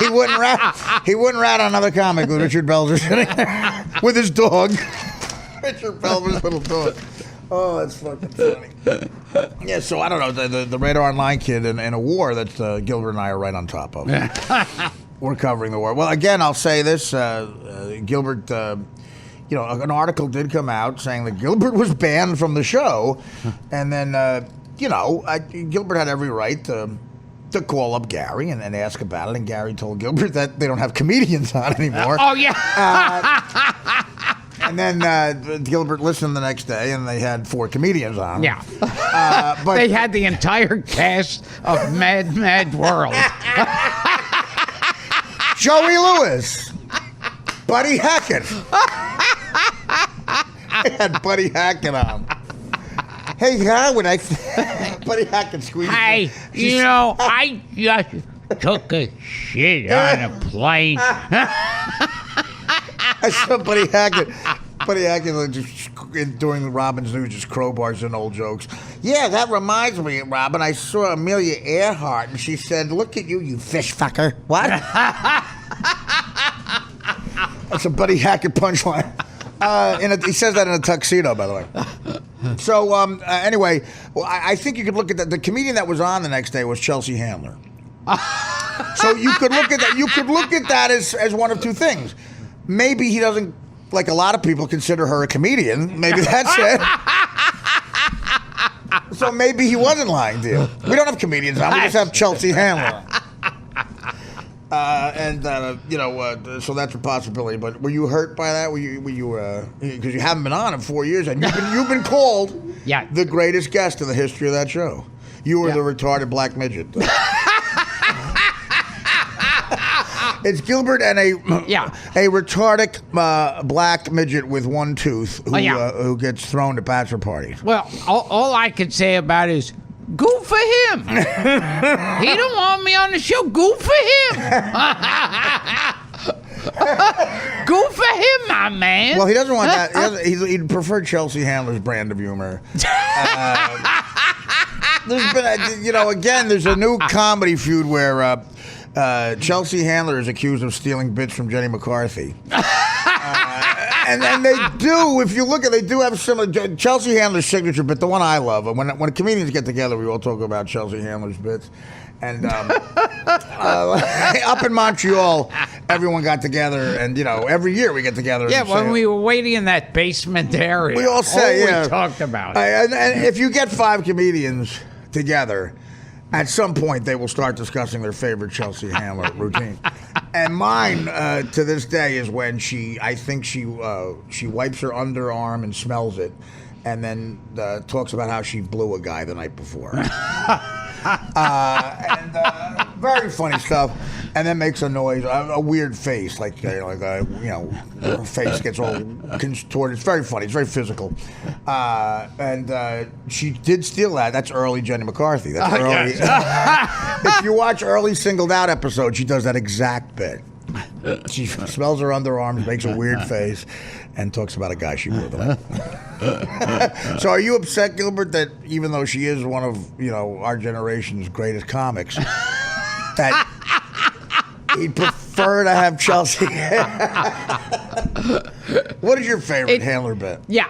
wouldn't rat on another comic with Richard Belzer sitting there with his dog. Richard Belzer's little dog. Oh, that's fucking funny. Yeah, so I don't know, the Radar Online kid in a war that Gilbert and I are right on top of. We're covering the war. Well, again, I'll say this, Gilbert, an article did come out saying that Gilbert was banned from the show, and then, Gilbert had every right to call up Gary and ask about it, and Gary told Gilbert that they don't have comedians on anymore. Oh, yeah. And then Gilbert listened the next day, and they had 4 comedians on. Yeah. But they had the entire cast of Mad, Mad World. Joey Lewis. Buddy Hackett. They had Buddy Hackett on. Hey, Howard, Buddy Hackett squeezed. Hey, I just took a shit on a plane. I saw Buddy Hackett just during Robin's News just crowbars and old jokes. Yeah, that reminds me, Robin. I saw Amelia Earhart, and she said, "Look at you, you fish fucker." What? That's a Buddy Hackett punchline. He says that in a tuxedo, by the way. So anyway, I think you could look at that. The comedian that was on the next day was Chelsea Handler. So you could look at that. You could look at that as one of two things. maybe he doesn't, like a lot of people, consider her a comedian. Maybe that's it. So maybe he wasn't lying to you. We don't have comedians now. We just have Chelsea Handler. So that's a possibility. But were you hurt by that? Were you because you haven't been on in 4 years, and you've been called the greatest guest in the history of that show. You were the retarded black midget. It's Gilbert and a retarded black midget with one tooth who gets thrown to bachelor parties. Well, all I could say about it is, good for him. He don't want me on the show. Good for him. Good for him, my man. Well, he doesn't want that. He'd prefer Chelsea Handler's brand of humor. There's been, there's a new comedy feud where Chelsea Handler is accused of stealing bits from Jenny McCarthy. And they do, if you look at, they do have similar. Chelsea Handler's signature bit, the one I love. When comedians get together, we all talk about Chelsea Handler's bits. And up in Montreal, everyone got together, and every year we get together. Yeah, when we were waiting in that basement area, we all say, we talked about it. And if you get 5 comedians together, at some point they will start discussing their favorite Chelsea Handler routine. And mine, to this day, is when she wipes her underarm and smells it, and then talks about how she blew a guy the night before. Very funny stuff, and then makes a noise, a weird face, her face gets all contorted. It's very funny. It's very physical, and she did steal that. That's early Jenny McCarthy. That's early. Yes. If you watch early Singled Out episode, she does that exact bit. She smells her underarms, makes a weird face, and talks about a guy she blew them. So are you upset, Gilbert, that even though she is one of our generation's greatest comics, that he'd prefer to have Chelsea? What is your favorite Handler bit? Yeah.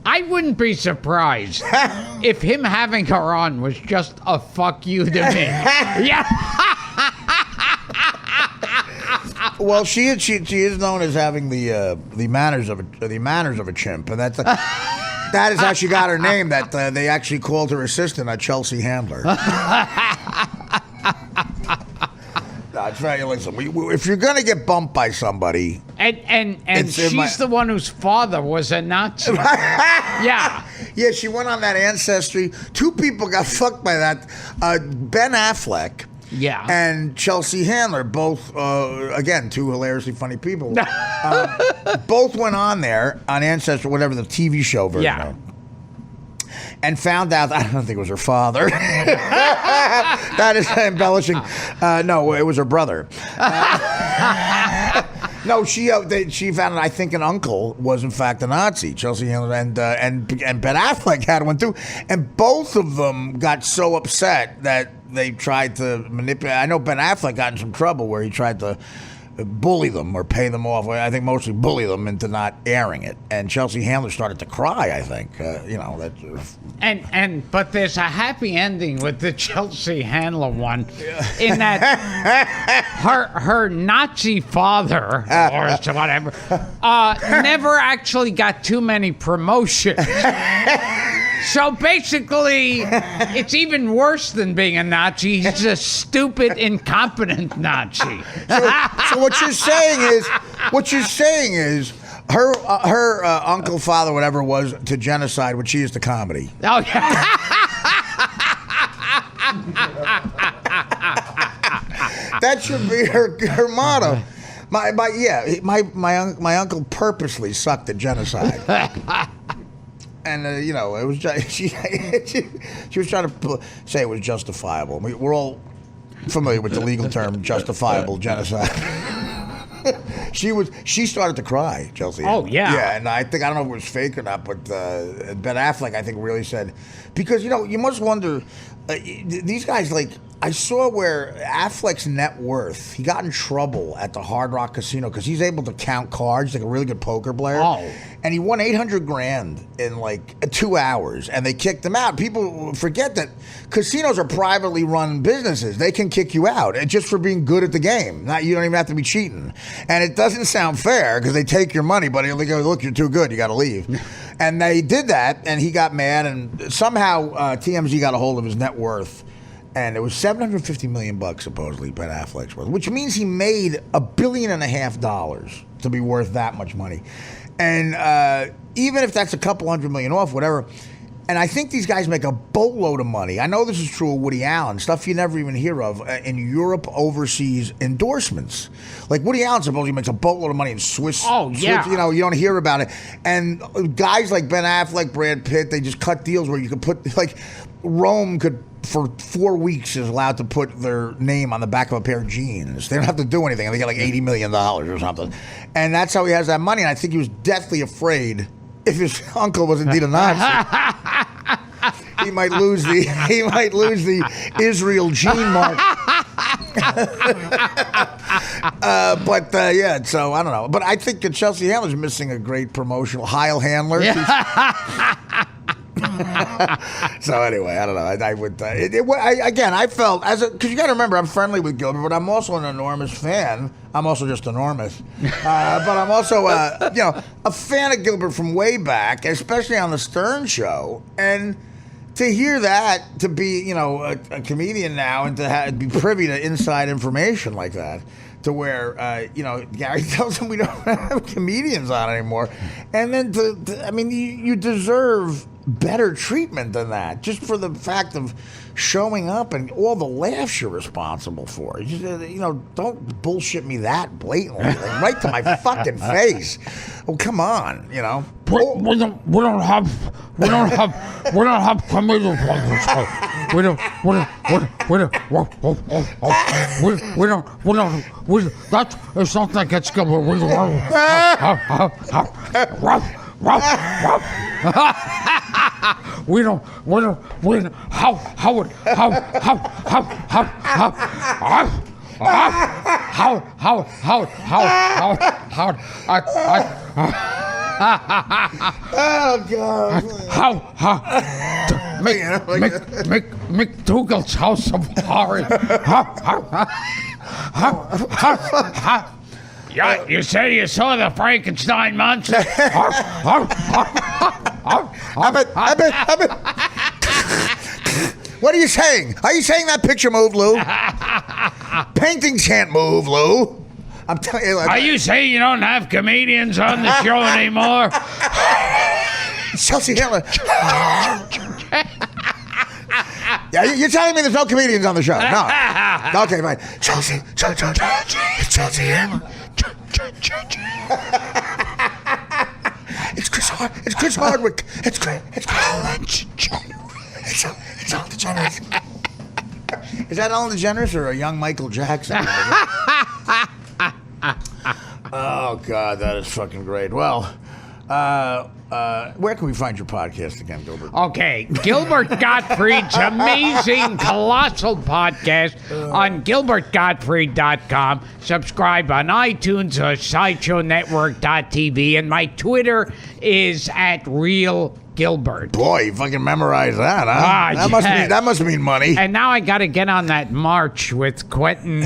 I wouldn't be surprised if him having her on was just a fuck you to me. Yeah. Well, she is known as having the manners of a chimp, and that is how she got her name. That they actually called her assistant a Chelsea Handler. No, it's very, listen, if you're gonna get bumped by somebody, and she's the one whose father was a Nazi. Yeah, she went on that Ancestry. 2 people got fucked by that. Ben Affleck. Yeah. And Chelsea Handler, both, again, 2 hilariously funny people. Both went on there on Ancestry, whatever the TV show version of it, and found out, I don't think it was her father. That is embellishing. No, it was her brother. No, she found out, I think an uncle was in fact a Nazi, Chelsea Handler, and Ben Affleck had one too. And both of them got so upset that they tried to manipulate. I know Ben Affleck got in some trouble where he tried to bully them or pay them off. I think mostly bully them into not airing it. And Chelsea Handler started to cry, I think. But there's a happy ending with the Chelsea Handler one, in that her Nazi father or whatever never actually got too many promotions. So basically, it's even worse than being a Nazi. He's a stupid, incompetent Nazi. So what you're saying is, her uncle, father, whatever it was, to genocide, what she is to comedy. Oh yeah. That should be her motto. My uncle purposely sucked at genocide. And it was just, she was trying to say it was justifiable. We're all familiar with the legal term justifiable genocide. She started to cry, Chelsea. Oh yeah, yeah. And I don't know if it was fake or not, but Ben Affleck, I think, really said, because you must wonder, these guys, like, I saw where Affleck's net worth, he got in trouble at the Hard Rock Casino because he's able to count cards, like a really good poker player. Oh. And he won $800,000 in like 2 hours, and they kicked him out. People forget that casinos are privately run businesses. They can kick you out just for being good at the game. You don't even have to be cheating. And it doesn't sound fair because they take your money, but they go, look, you're too good. You got to leave. And they did that, and he got mad, and somehow TMZ got a hold of his net worth. And it was $750 million supposedly Ben Affleck's worth, which means he made $1.5 billion to be worth that much money. And even if that's a couple $100 million off, whatever. And I think these guys make a boatload of money. I know this is true of Woody Allen, stuff you never even hear of in Europe, overseas endorsements. Like Woody Allen supposedly makes a boatload of money in Swiss. Oh, yeah. Swiss, you don't hear about it. And guys like Ben Affleck, Brad Pitt, they just cut deals where you could put, like, Rome could, for 4 weeks, is allowed to put their name on the back of a pair of jeans. They don't have to do anything. They get like $80 million or something. And that's how he has that money. And I think he was deathly afraid if his uncle was indeed a Nazi. He might lose the Israel gene mark. Yeah, so I don't know. But I think that Chelsea Handler's missing a great promotional Heil Handler. Yeah. So anyway, I don't know. I would I felt because you got to remember I'm friendly with Gilbert, but I'm also an enormous fan. I'm also just enormous, but I'm also a fan of Gilbert from way back, especially on the Stern Show. And to hear that, to be a comedian now, and to be privy to inside information like that, to where Gary tells him we don't have comedians on anymore, and then you deserve better treatment than that, just for the fact of showing up and all the laughs you're responsible for. Don't bullshit me that blatantly, like, right to my fucking face. Oh, come on, We don't have comedians on the show. That is something that gets Gilbert. Oh God! McDougal's House of Horrors. Yeah, you say you saw the Frankenstein monster? What are you saying? Are you saying that picture moved, Lou? Paintings can't move, Lou. I'm telling you. Are you saying you don't have comedians on the show anymore? Chelsea Handler. Yeah, you're telling me there's no comedians on the show? No. Okay, fine. Chelsea Handler. It's Chris Hardwick. It's Ellen DeGeneres. Is that Ellen DeGeneres or a young Michael Jackson? Oh God, that is fucking great. Well, where can we find your podcast again, Gilbert? Okay, Gilbert Gottfried's amazing, colossal podcast on GilbertGottfried.com. Subscribe on iTunes or SideshowNetwork.tv, and my Twitter is @RealGilbert. Boy, you fucking memorized that, huh? That must mean money. And now I got to get on that march with Quentin.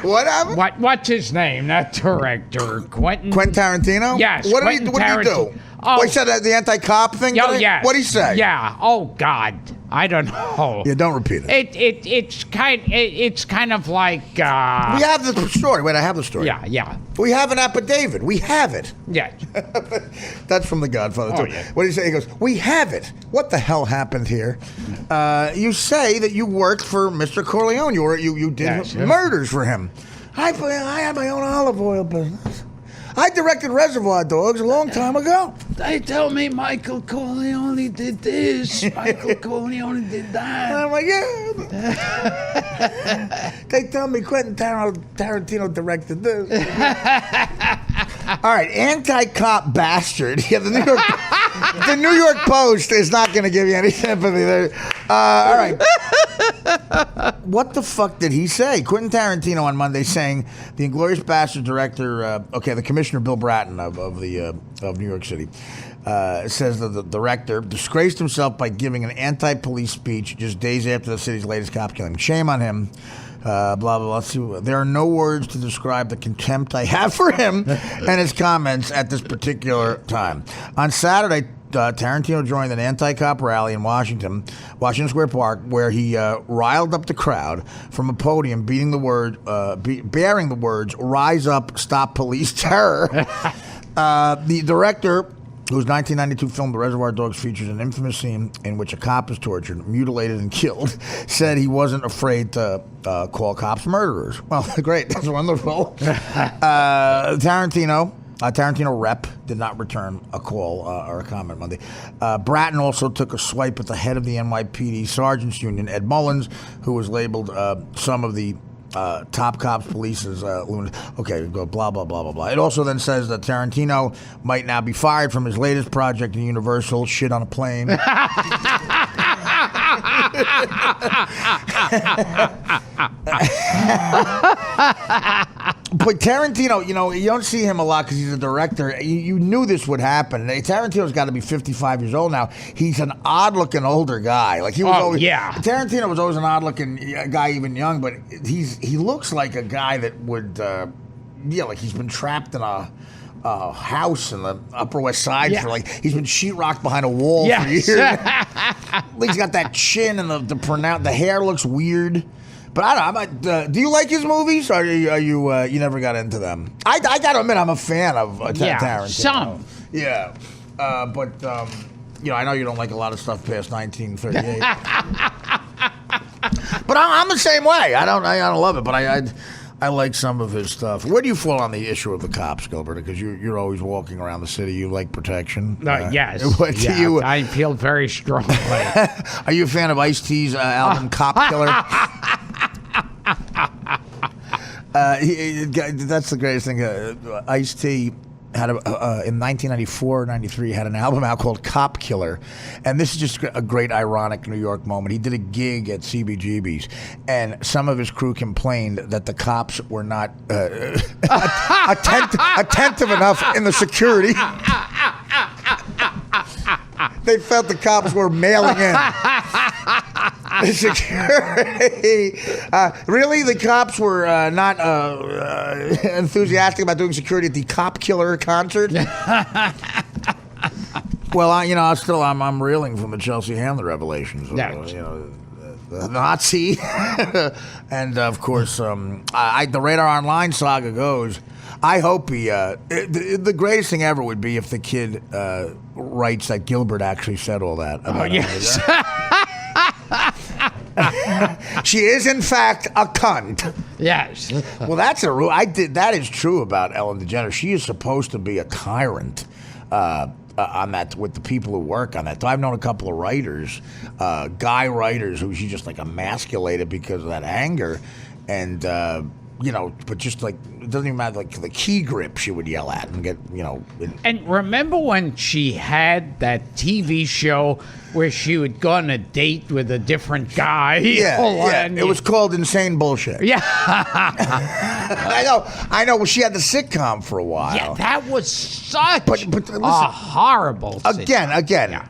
What happened? What's his name? That director, Quentin Tarantino? Yes. What did he do? Oh, he said the anti-cop thing. Oh, yes. What did he say? Yeah. Oh God, I don't know. Yeah, don't repeat it. It's kind of like. We have the story. Wait, I have the story. Yeah. We have an affidavit. We have it. Yeah. That's from The Godfather too. Yeah. What did he say? He goes, "We have it. What the hell happened here? You say that you worked for Mr. Corleone. You did murders for him. I had my own olive oil business. I directed Reservoir Dogs a long time ago. They tell me Michael Corleone did this, Michael Corleone did that. I'm like, yeah. They tell me Quentin Tarantino directed this. All right, anti-cop bastard. Yeah, the New York Post is not going to give you any sympathy there. All right. What the fuck did he say? Quentin Tarantino on Monday saying the Inglourious Basterds director, the commissioner Bill Bratton of New York City, says that the director disgraced himself by giving an anti-police speech just days after the city's latest cop killing. Shame on him. Blah, blah, blah. See, there are no words to describe the contempt I have for him and his comments at this particular time. On Saturday, Tarantino joined an anti-cop rally in Washington Square Park, where he riled up the crowd from a podium, bearing the words "Rise up, stop police terror." The director, whose 1992 film The Reservoir Dogs features an infamous scene in which a cop is tortured, mutilated, and killed, said he wasn't afraid to call cops murderers. Well, great. That's wonderful. Tarantino rep did not return a call or a comment Monday. Bratton also took a swipe at the head of the NYPD Sergeants Union, Ed Mullins, who was labeled some of the top cops, police's okay, go blah, blah, blah, blah, blah. It also then says that Tarantino might now be fired from his latest project in Universal, Shit on a Plane. But Tarantino, you don't see him a lot because he's a director. You knew this would happen. Tarantino's got to be 55 years old now. He's an odd-looking older guy. Like he was always. Yeah. Tarantino was always an odd-looking guy, even young. But he looks like a guy that would, like he's been trapped in a house in the Upper West Side for he's been sheetrocked behind a wall for years. He's got that chin and the hair looks weird. But I don't know. Do you like his movies, or are you never got into them? I got to admit, I'm a fan of Tarantino. Some. Yeah, but I know you don't like a lot of stuff past 1938. But I'm the same way. I don't love it, but I like some of his stuff. Where do you fall on the issue of the cops, Gilbert? Because you're always walking around the city. You like protection. Yes. I feel very strongly. Are you a fan of Ice-T's album Cop Killer? That's the greatest thing. Ice-T had in 1994 or 93 had an album out called Cop Killer, and this is just a great ironic New York moment. He did a gig at CBGB's, and some of his crew complained that the cops were not attentive enough in the security. They felt the cops were mailing in the security. Really, the cops were not enthusiastic about doing security at the Cop Killer concert. Well, I'm reeling from the Chelsea Handler revelations. The Nazi, and of course, the Radar Online saga goes. I hope the greatest thing ever would be if the kid writes that Gilbert actually said all that. Yes. She is, in fact, a cunt. Yes. Well, that's a rule. That is true about Ellen DeGeneres. She is supposed to be a tyrant on that with the people who work on that. So I've known a couple of writers, guy writers, who she just emasculated because of that anger, and. But just it doesn't even matter, the key grip she would yell at and get, And remember when she had that TV show where she would go on a date with a different guy? Yeah. It was called Insane Bullshit. Yeah. I know. Well, she had the sitcom for a while. Yeah, that was such listen, a horrible Again,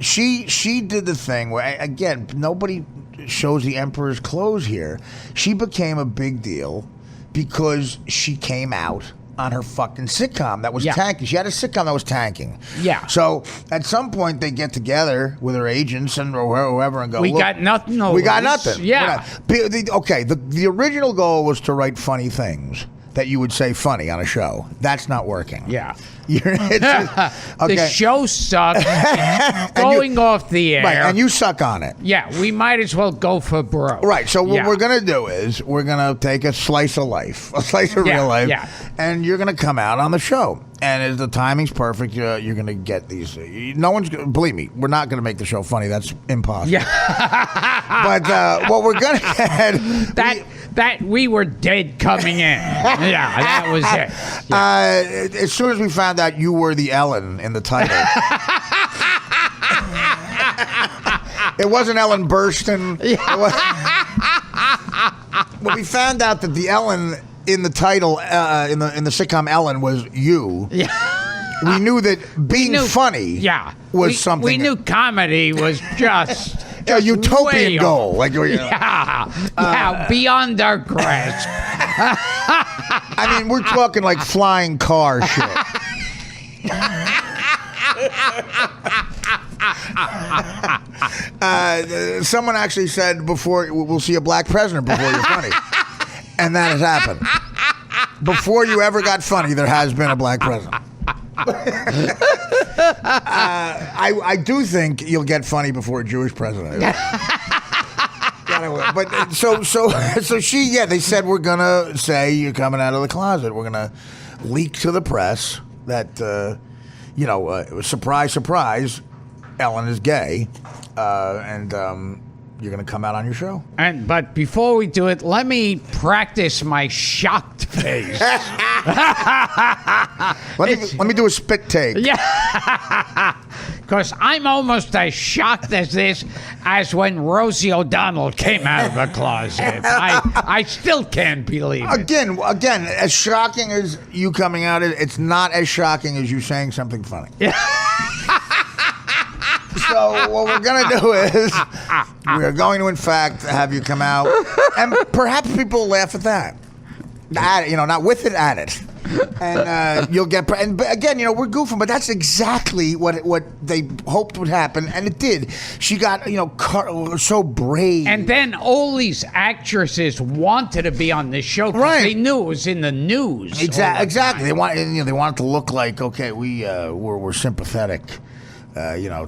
she did the thing where, again, nobody shows the emperor's clothes here. She became a big deal because she came out on her fucking sitcom that was tanking. She had a sitcom that was tanking. Yeah. So at some point they get together with her agents or whoever and go, we got nothing. We got nothing. Yeah. The original goal was to write funny things that you would say funny on a show. That's not working. Yeah. The show sucks. It's going off the air. Right, and you suck on it. Yeah, we might as well go for broke. Right, so what we're going to do is we're going to take a slice of life, a slice of real life, and you're going to come out on the show. And as the timing's perfect, you're going to get these. No one's going to, believe me, we're not going to make the show funny. That's impossible. Yeah. But what we're going to get... That we were dead coming in. Yeah, that was it. Yeah. As soon as we found out you were the Ellen in the title. It wasn't Ellen Burstyn. Yeah. when we found out that the Ellen in the title in the sitcom Ellen was you. Yeah. We knew that being funny was something. We knew comedy was just a utopian way goal. Like, beyond our grasp. I mean, we're talking like flying car shit. Someone actually said before we'll see a black president before you're funny, and that has happened. Before you ever got funny, there has been a black president. I do think you'll get funny before a Jewish president. But so she they said we're gonna say you're coming out of the closet. We're gonna leak to the press that surprise, surprise, Ellen is gay, and you're going to come out on your show. But before we do it, let me practice my shocked face. Let me do a spit take. Yeah. Because I'm almost as shocked as when Rosie O'Donnell came out of the closet. I still can't believe it. Again, as shocking as you coming out, it's not as shocking as you saying something funny. Yeah. So what we're going to do is we're going to, in fact, have you come out, and perhaps people will laugh at that. Not with it, at it. And you'll get, and again, we're goofing, but that's exactly what they hoped would happen, and it did. She got, so brave. And then all these actresses wanted to be on this show because they knew it was in the news. Exactly. They wanted to look like, okay, we're sympathetic.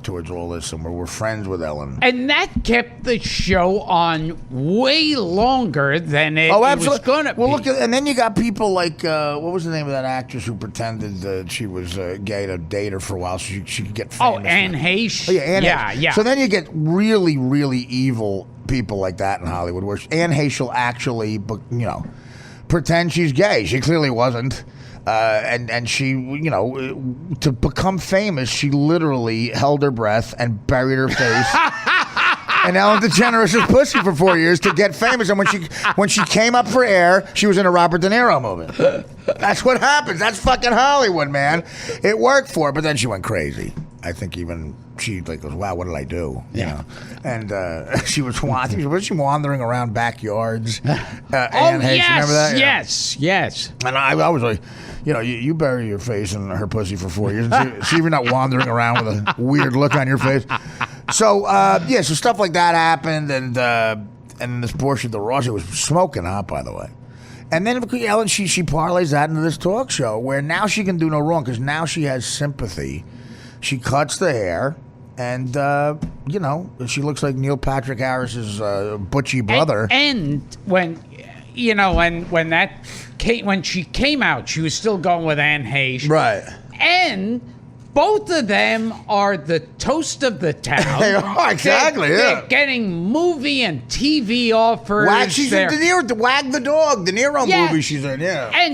Towards all this, and we're friends with Ellen. And that kept the show on way longer than it was going to be. Well, look, and then you got people like, what was the name of that actress who pretended that she was gay to date her for a while so she could get famous? Oh, Anne Heche. Oh, yeah, Anne Heche. Yeah. So then you get really, really evil people like that in Hollywood, where Anne Heche will actually, pretend she's gay. She clearly wasn't. And she, to become famous, she literally held her breath and buried her face in Ellen DeGeneres' pussy for 4 years to get famous. And when she came up for air, she was in a Robert De Niro movie. That's what happens. That's fucking Hollywood, man. It worked for her, but then she went crazy. I think even she goes, wow, what did I do? Yeah. And she was wandering around backyards. Anne Heche, remember that? Yes. And I was like, you bury your face in her pussy for 4 years. And see if you're not wandering around with a weird look on your face. So, so stuff like that happened. And this Portia de Rossi was smoking hot, by the way. And then Ellen, she parlays that into this talk show where now she can do no wrong because now she has sympathy. She cuts the hair, and she looks like Neil Patrick Harris's butchy brother. And when she came out, she was still going with Anne Heche, right? And both of them are the toast of the town. They are, exactly. They're getting movie and TV offers. She's in De Niro, Wag the Dog, De Niro movie she's in,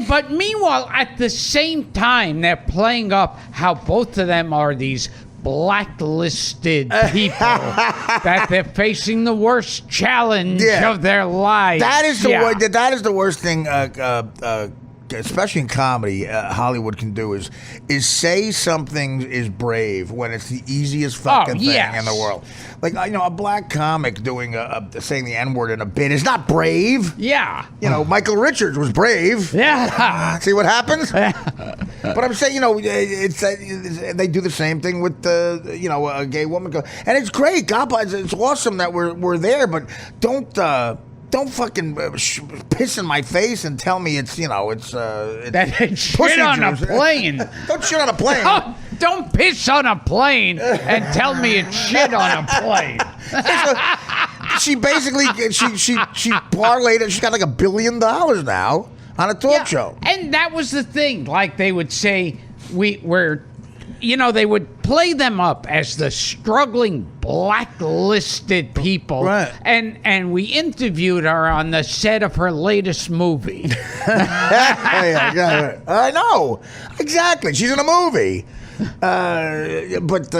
But meanwhile, at the same time, they're playing up how both of them are these blacklisted people that they're facing the worst challenge of their lives. That is the worst thing. Especially in comedy, Hollywood can do is say something is brave when it's the easiest fucking thing in the world. Like a black comic doing saying the N-word in a bit is not brave. Yeah. Michael Richards was brave. Yeah. See what happens? But I'm saying it's they do the same thing with a gay woman, and it's great. God bless. It's awesome that we're there, but don't fucking piss in my face and tell me it's that shit on a plane. Don't shit on a plane. Don't piss on a plane and tell me it's shit on a plane. She basically she parlayed it. She's got like $1 billion now on a talk show. And that was the thing. Like they would say, we're. They would play them up as the struggling blacklisted people. Right. And we interviewed her on the set of her latest movie. I know. Exactly. She's in a movie. But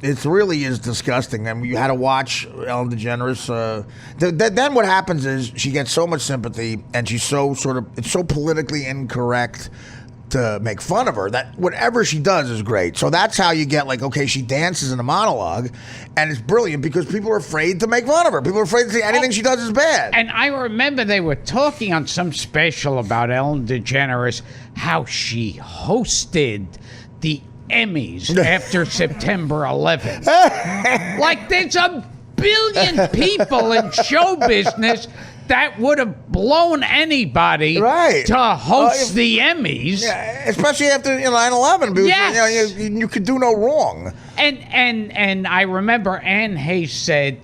It really is disgusting. I mean, you had to watch Ellen DeGeneres. Then what happens is she gets so much sympathy, and she's it's so politically incorrect to make fun of her that whatever she does is great. So that's how you get okay, she dances in a monologue, and it's brilliant because people are afraid to make fun of her. People are afraid to say anything she does is bad. And I remember they were talking on some special about Ellen DeGeneres, how she hosted the Emmys after September 11th. There's a billion people in show business that would have blown anybody to host the Emmys. Yeah, especially after 9/11, because yes. you could do no wrong. And I remember Anne Hayes said,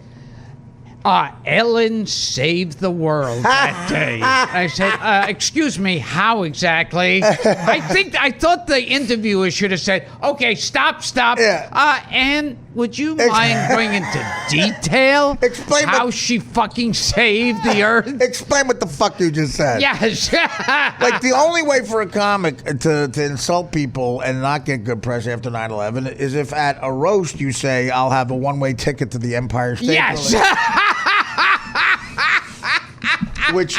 Ellen saved the world that day. I said, excuse me, how exactly? I thought the interviewer should have said, okay, stop. Yeah. Anne, would you mind going into detail? Explain how she fucking saved the earth? Explain what the fuck you just said. Yes. The only way for a comic to insult people and not get good press after 9/11 is if at a roast you say, I'll have a one-way ticket to the Empire State Yes. Which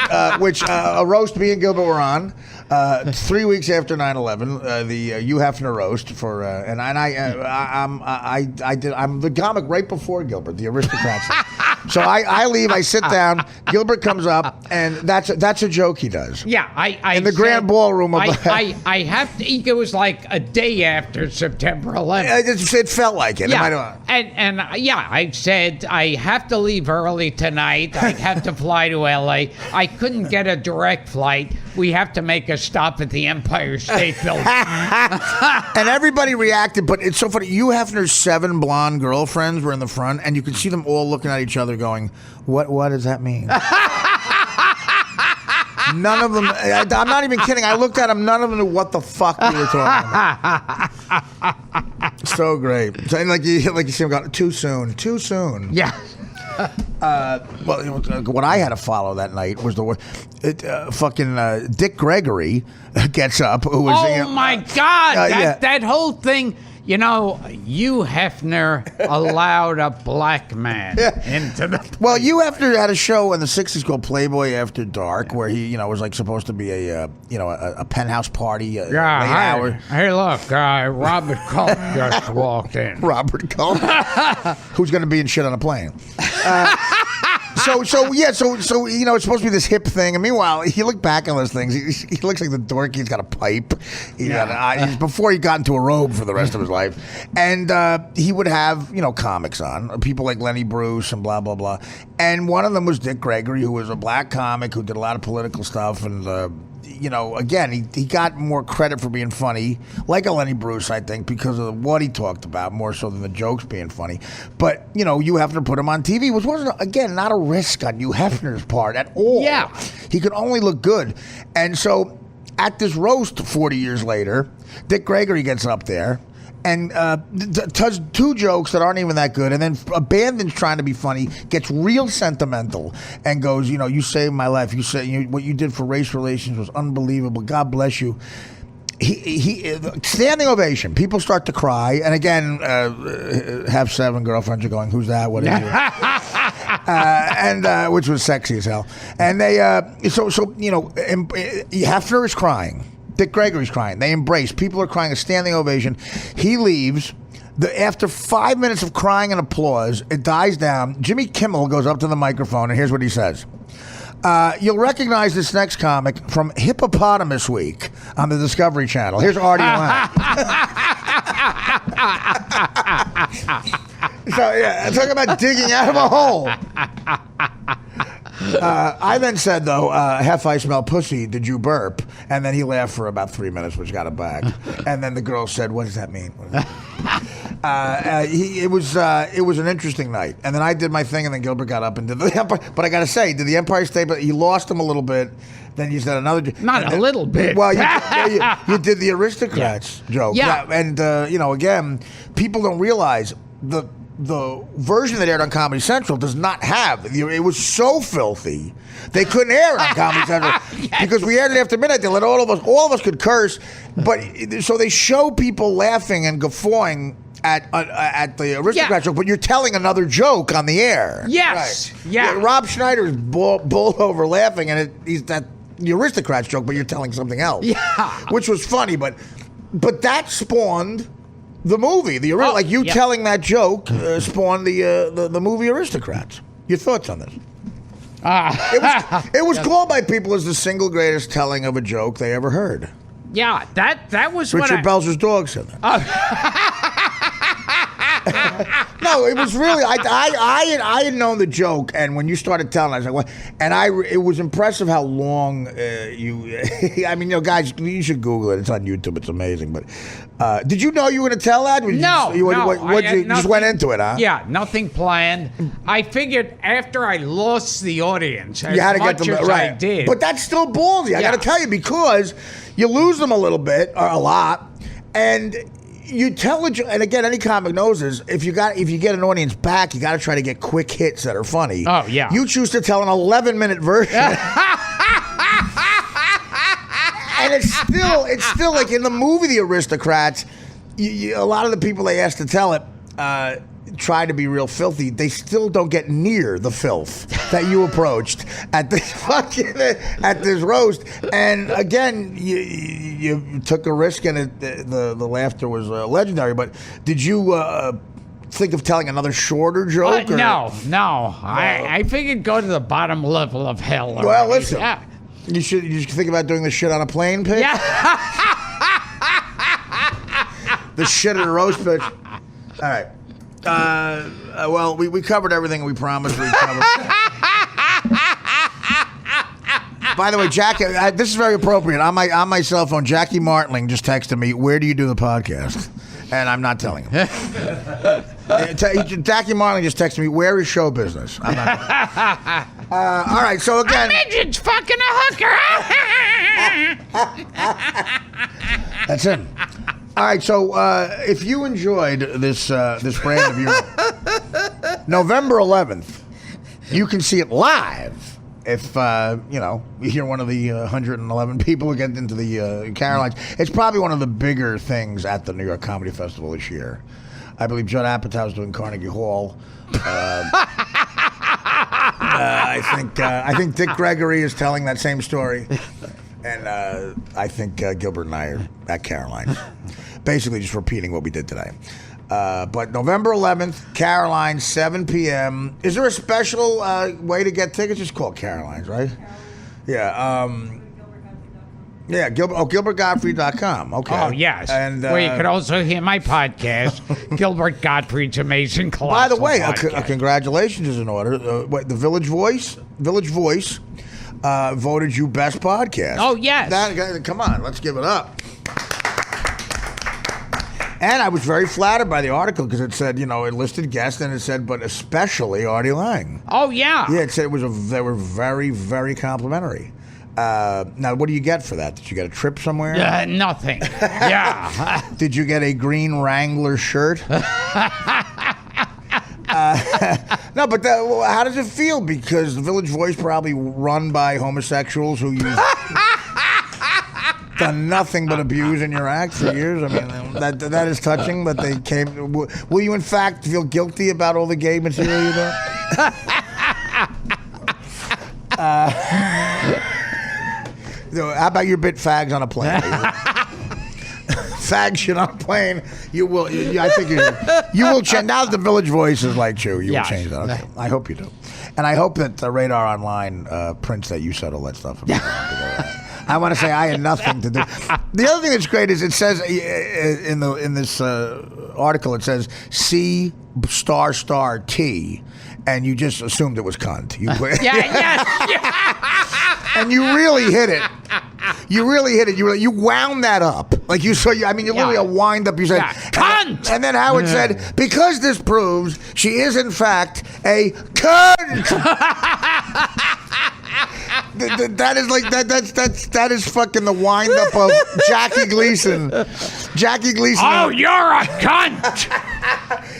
a roast me and Gilbert were on 3 weeks after 9/11, the Hugh Hefner roast for I'm the comic right before Gilbert, the Aristocrats. So I leave, I sit down, Gilbert comes up, and that's a joke he does. Yeah, I in the grand ballroom of I have to. It was like a day after September 11th. It felt like it. Yeah, and I said I have to leave early tonight. I have to fly to L.A. I couldn't get a direct flight. We have to make a stop at the Empire State Building. And everybody reacted, but it's so funny. Hugh Hefner's 7 blonde girlfriends were in the front, and you could see them all looking at each other going, what does that mean? None of them, I'm not even kidding. I looked at them, none of them knew what the fuck we were talking about. So great. So, like you see him go, too soon. Yeah. Well, what I had to follow that night was fucking Dick Gregory gets up. Who was my God. That whole thing. Hugh Hefner allowed a black man into the... Well, Hugh Hefner had a show in the 60s called Playboy After Dark, where he, was supposed to be a penthouse party. Late hour. Hey, look, Robert Culp just walked in. Robert Culp, who's going to be in shit on a plane. So it's supposed to be this hip thing, and meanwhile, you look back on those things. He looks like the dork. He's got a pipe. He's before he got into a robe for the rest of his life, and he would have comics on, people like Lenny Bruce and blah blah blah. And one of them was Dick Gregory, who was a black comic who did a lot of political stuff, and again, he got more credit for being funny, like a Lenny Bruce, I think, because of what he talked about, more so than the jokes being funny. But, you Hefner put him on TV, which wasn't, again, not a risk on Hugh Hefner's part at all. Yeah. He could only look good. And so, at this roast 40 years later, Dick Gregory gets up there and does 2 jokes that aren't even that good, and then abandons trying to be funny, gets real sentimental, and goes, you saved my life. You said what you did for race relations was unbelievable. God bless you. He standing ovation. People start to cry, and again, have 7 girlfriends are going, who's that? What is it? And which was sexy as hell. And they Hefner is crying. Dick Gregory's crying. They embrace. People are crying. A standing ovation. He leaves. After 5 minutes of crying and applause, it dies down. Jimmy Kimmel goes up to the microphone, and here's what he says. You'll recognize this next comic from Hippopotamus Week on the Discovery Channel. Here's Artie Lang. So, talking about digging out of a hole. I then said, though, "Hef, I smell pussy. Did you burp?" And then he laughed for about 3 minutes, which got it back. And then the girl said, "What does that mean?" It was an interesting night. And then I did my thing, and then Gilbert got up and did the Empire. But I got to say, did the Empire State? But he lost him a little bit. Then you said another. Not a little bit. Well, you did the Aristocrats joke. Yeah. And again, people don't realize the version that aired on Comedy Central does not have. It was so filthy they couldn't air it on Comedy Central because we aired it after midnight. They let all of us could curse, but so they show people laughing and guffawing at the aristocrat joke, but you're telling another joke on the air. Yes. Right. Yeah. Rob Schneider's bowled over laughing, and he's the aristocrat's joke, but you're telling something else. Yeah. Which was funny, but that spawned the movie. Telling that joke spawned the movie Aristocrats. Your thoughts on this? It was called by people as the single greatest telling of a joke they ever heard. Yeah, that was Richard Belzer's dog said that. No, it was really. I had known the joke, and when you started telling, I was like, "What?" And it was impressive how long you. I mean, guys, you should Google it. It's on YouTube. It's amazing. But did you know you were going to tell that? No, you just went into it, huh? Yeah, nothing planned. I figured after I lost the audience, you had to get them right. I did. But that's still ballsy. I got to tell you, because you lose them a little bit or a lot, and. You tell it, and again, any comic knows this. If you get an audience back, you got to try to get quick hits that are funny. Oh yeah. You choose to tell an 11-minute version, and it's still like in the movie The Aristocrats. A lot of the people they asked to tell it try to be real filthy. They still don't get near the filth that you approached at this roast. And again, you took a risk, and the laughter was legendary. But did you think of telling another shorter joke? No. I figured go to the bottom level of hell. Well, listen. Yeah. You should think about doing this shit on a plane pitch. Yeah. The shit at a roast pitch. All right. Well, we covered everything we promised we'd cover. By the way, Jack, this is very appropriate. On my cell phone, Jackie Martling just texted me, "Where do you do the podcast?" And I'm not telling him. Jackie Martling just texted me, "Where is show business?" I'm not. All right, so again, midget's fucking a hooker. That's him. All right, so if you enjoyed this brand of humor, November 11th, you can see it live. If you're one of the 111 people who get into the Carolines, it's probably one of the bigger things at the New York Comedy Festival this year. I believe Judd Apatow's doing Carnegie Hall. I think Dick Gregory is telling that same story. And I think Gilbert and I are at Carolines. Basically just repeating what we did today. But November 11th, Carolines, 7 p.m. Is there a special way to get tickets? Just call Carolines, right? Yeah. Yeah, GilbertGottfried.com. Okay. Oh, yes. And where you could also hear my podcast, Gilbert Gottfried's Amazing Colossal By the way, congratulations is in order. The Village Voice voted you best podcast. Oh, yes. Come on, let's give it up. And I was very flattered by the article because it said, it listed guests, and it said, but especially Artie Lang. Oh, yeah. Yeah, it said they were very, very complimentary. Now, what do you get for that? Did you get a trip somewhere? Nothing. Yeah. Did you get a green Wrangler shirt? No, but how does it feel? Because the Village Voice probably run by homosexuals who use... done nothing but abuse in your act for years. I mean, that is touching. But they came. Will you, in fact, feel guilty about all the gay material you do? How about your bit fags on a plane? Fag shit on a plane. You will. I think you will change. Now that the Village Voice is like you, will change that. Okay. I hope you do, and I hope that Radar Online prints that you said all that stuff. I want to say I had nothing to do. The other thing that's great is it says in this article, it says C **T, and you just assumed it was cunt. Yeah. And you really hit it. You wound that up. Like you saw. You literally a wind up. You said cunt, and then Howard said, because this proves she is in fact a cunt. That is like that is fucking the wind up of Jackie Gleason. Jackie Gleason. Oh, you're a cunt.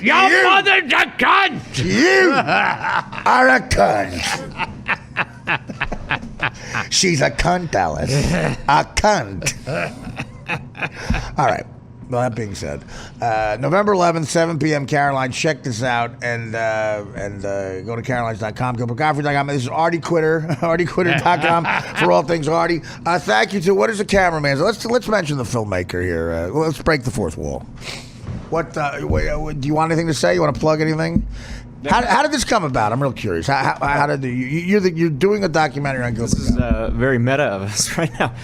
Your mother's a cunt. You are a cunt. She's a cunt, Alice. A cunt. All right. Well, that being said, November 11th, 7 p.m. Caroline's. Check this out and go to carolines.com, Gilbert.com. This is Artie Quitter, artiequitter.com for all things Artie. Thank you to what is the cameraman? So let's mention the filmmaker here. Let's break the fourth wall. What do you want anything to say? You want to plug anything? How did this come about? I'm real curious. How did you're doing a documentary on Gilbert? This is very meta of us right now.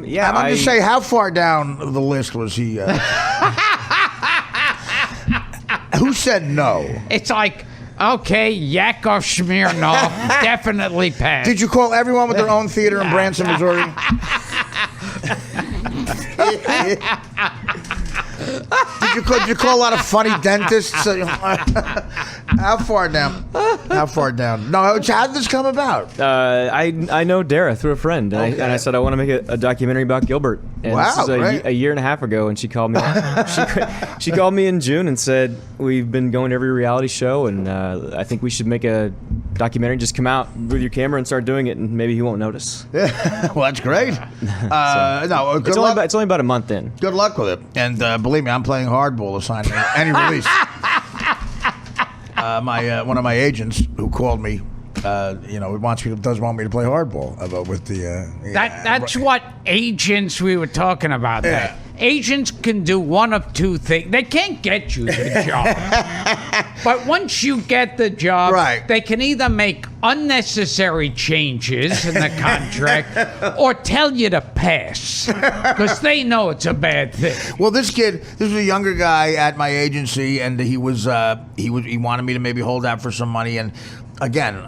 Yeah, I'm just saying, how far down the list was he? Who said no? It's like, okay, Yakov Smirnoff definitely passed. Did you call everyone with their own theater in Branson, Missouri? Did you call a lot of funny dentists? How far down? No, how did this come about? I know Dara through a friend, and I said I want to make a documentary about Gilbert. And Wow, this is great. a year and a half ago, and she called me. She called me in June and said we've been going to every reality show, and I think we should make a documentary. Just come out with your camera and start doing it, and maybe he won't notice. Well, that's great. No, good luck. It's only about a month in. Good luck with it. And believe me, I'm playing hardball to sign any release. One of my agents who called me, does want me to play hardball with the. That's what agents we were talking about. Yeah. That agents can do one of two things. They can't get you the job, but once you get the job, Right. they can either make unnecessary changes in the contract or tell you to pass because they know it's a bad thing. Well, this was a younger guy at my agency, and he wanted me to maybe hold out for some money. And again,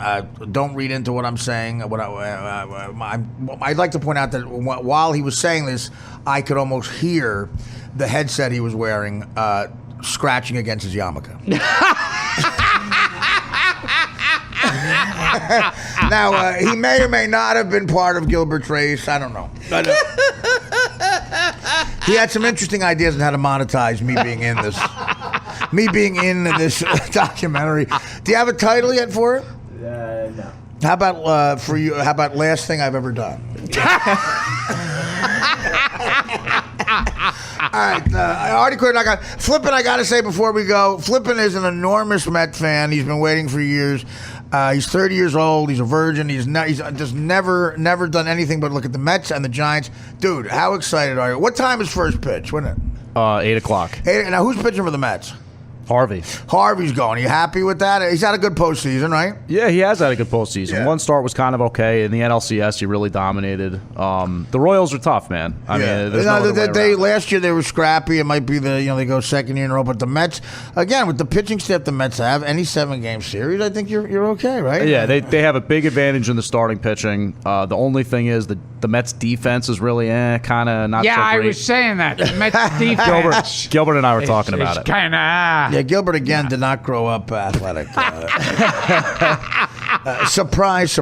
don't read into what I'm saying. I'd like to point out that while he was saying this, I could almost hear the headset he was wearing scratching against his yarmulke. Now, he may or may not have been part of Gilbert's race. I don't know. But, he had some interesting ideas on how to monetize me being in this documentary. Do you have a title yet for it? No. How about for you? How about last thing I've ever done? All right, Artie Quitter. Flippin', I got to say before we go, Flippin' is an enormous Met fan. He's been waiting for years. He's 30 years old. He's a virgin. He's just never done anything but look at the Mets and the Giants. Dude, how excited are you? What time is first pitch? When it? 8 o'clock. Now, who's pitching for the Mets? Harvey. Harvey's going. Are you happy with that? He's had a good postseason, right? Yeah, he has had a good postseason. Yeah. One start was kind of okay. In the NLCS, he really dominated. The Royals are tough, man. I mean, there's no other way around. Last year they were scrappy. It might be they go second year in a row. But the Mets, again, with the pitching staff the Mets have, any 7-game series, I think you're okay, right? Yeah, they have a big advantage in the starting pitching. The only thing is the Mets defense is really kind of not so great. Yeah, I was saying that. The Mets defense. Gilbert and I were talking about it. Kind of. Yeah, Gilbert again did not grow up athletic. Surprise.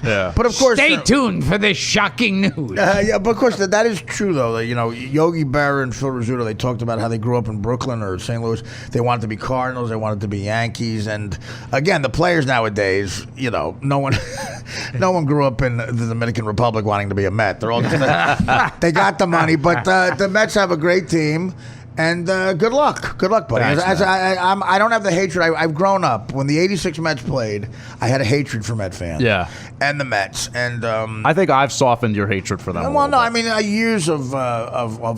Yeah. But of course, Stay tuned for this shocking news. yeah, but of course that is true though. Yogi Berra and Phil Rizzuto, they talked about how they grew up in Brooklyn or St. Louis. They wanted to be Cardinals. They wanted to be Yankees. And again, the players nowadays, no one grew up in the Dominican Republic wanting to be a Met. They're all just they got the money. But the Mets have a great team. And good luck, buddy. Thanks, I don't have the hatred. I've grown up. When the '86 Mets played, I had a hatred for Met fans. Yeah. And the Mets. And I think I've softened your hatred for them. well, no, I mean years of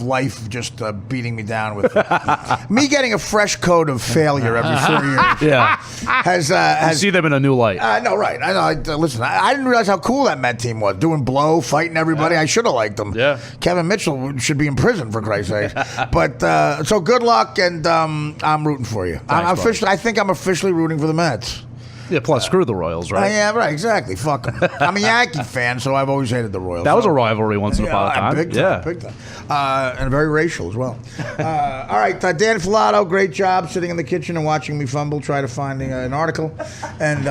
life just beating me down with me getting a fresh coat of failure every 4 years. Yeah. Has You see them in a new light. no, right. I know. Listen, I didn't realize how cool that Met team was. Doing blow, fighting everybody. I should have liked them. Yeah. Kevin Mitchell should be in prison for Christ's sake. But so good luck, and I'm rooting for you. I think I'm officially rooting for the Mets. Yeah, plus screw the Royals, right? Yeah, right. Exactly. Fuck them. I'm a Yankee fan, so I've always hated the Royals. That was a rivalry once in a time. Big time. And very racial as well. All right, Dan Filato, great job sitting in the kitchen and watching me fumble, try to find an article, and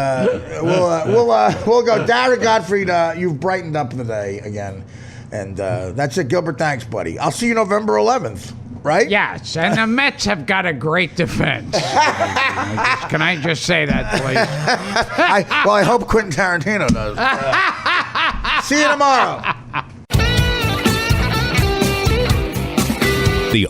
we'll go. Dara Gottfried, you've brightened up the day again, and that's it. Gilbert, thanks, buddy. I'll see you November 11th. Right? Yes, and the Mets have got a great defense. Can I just say that, please? I hope Quentin Tarantino does. See you tomorrow. The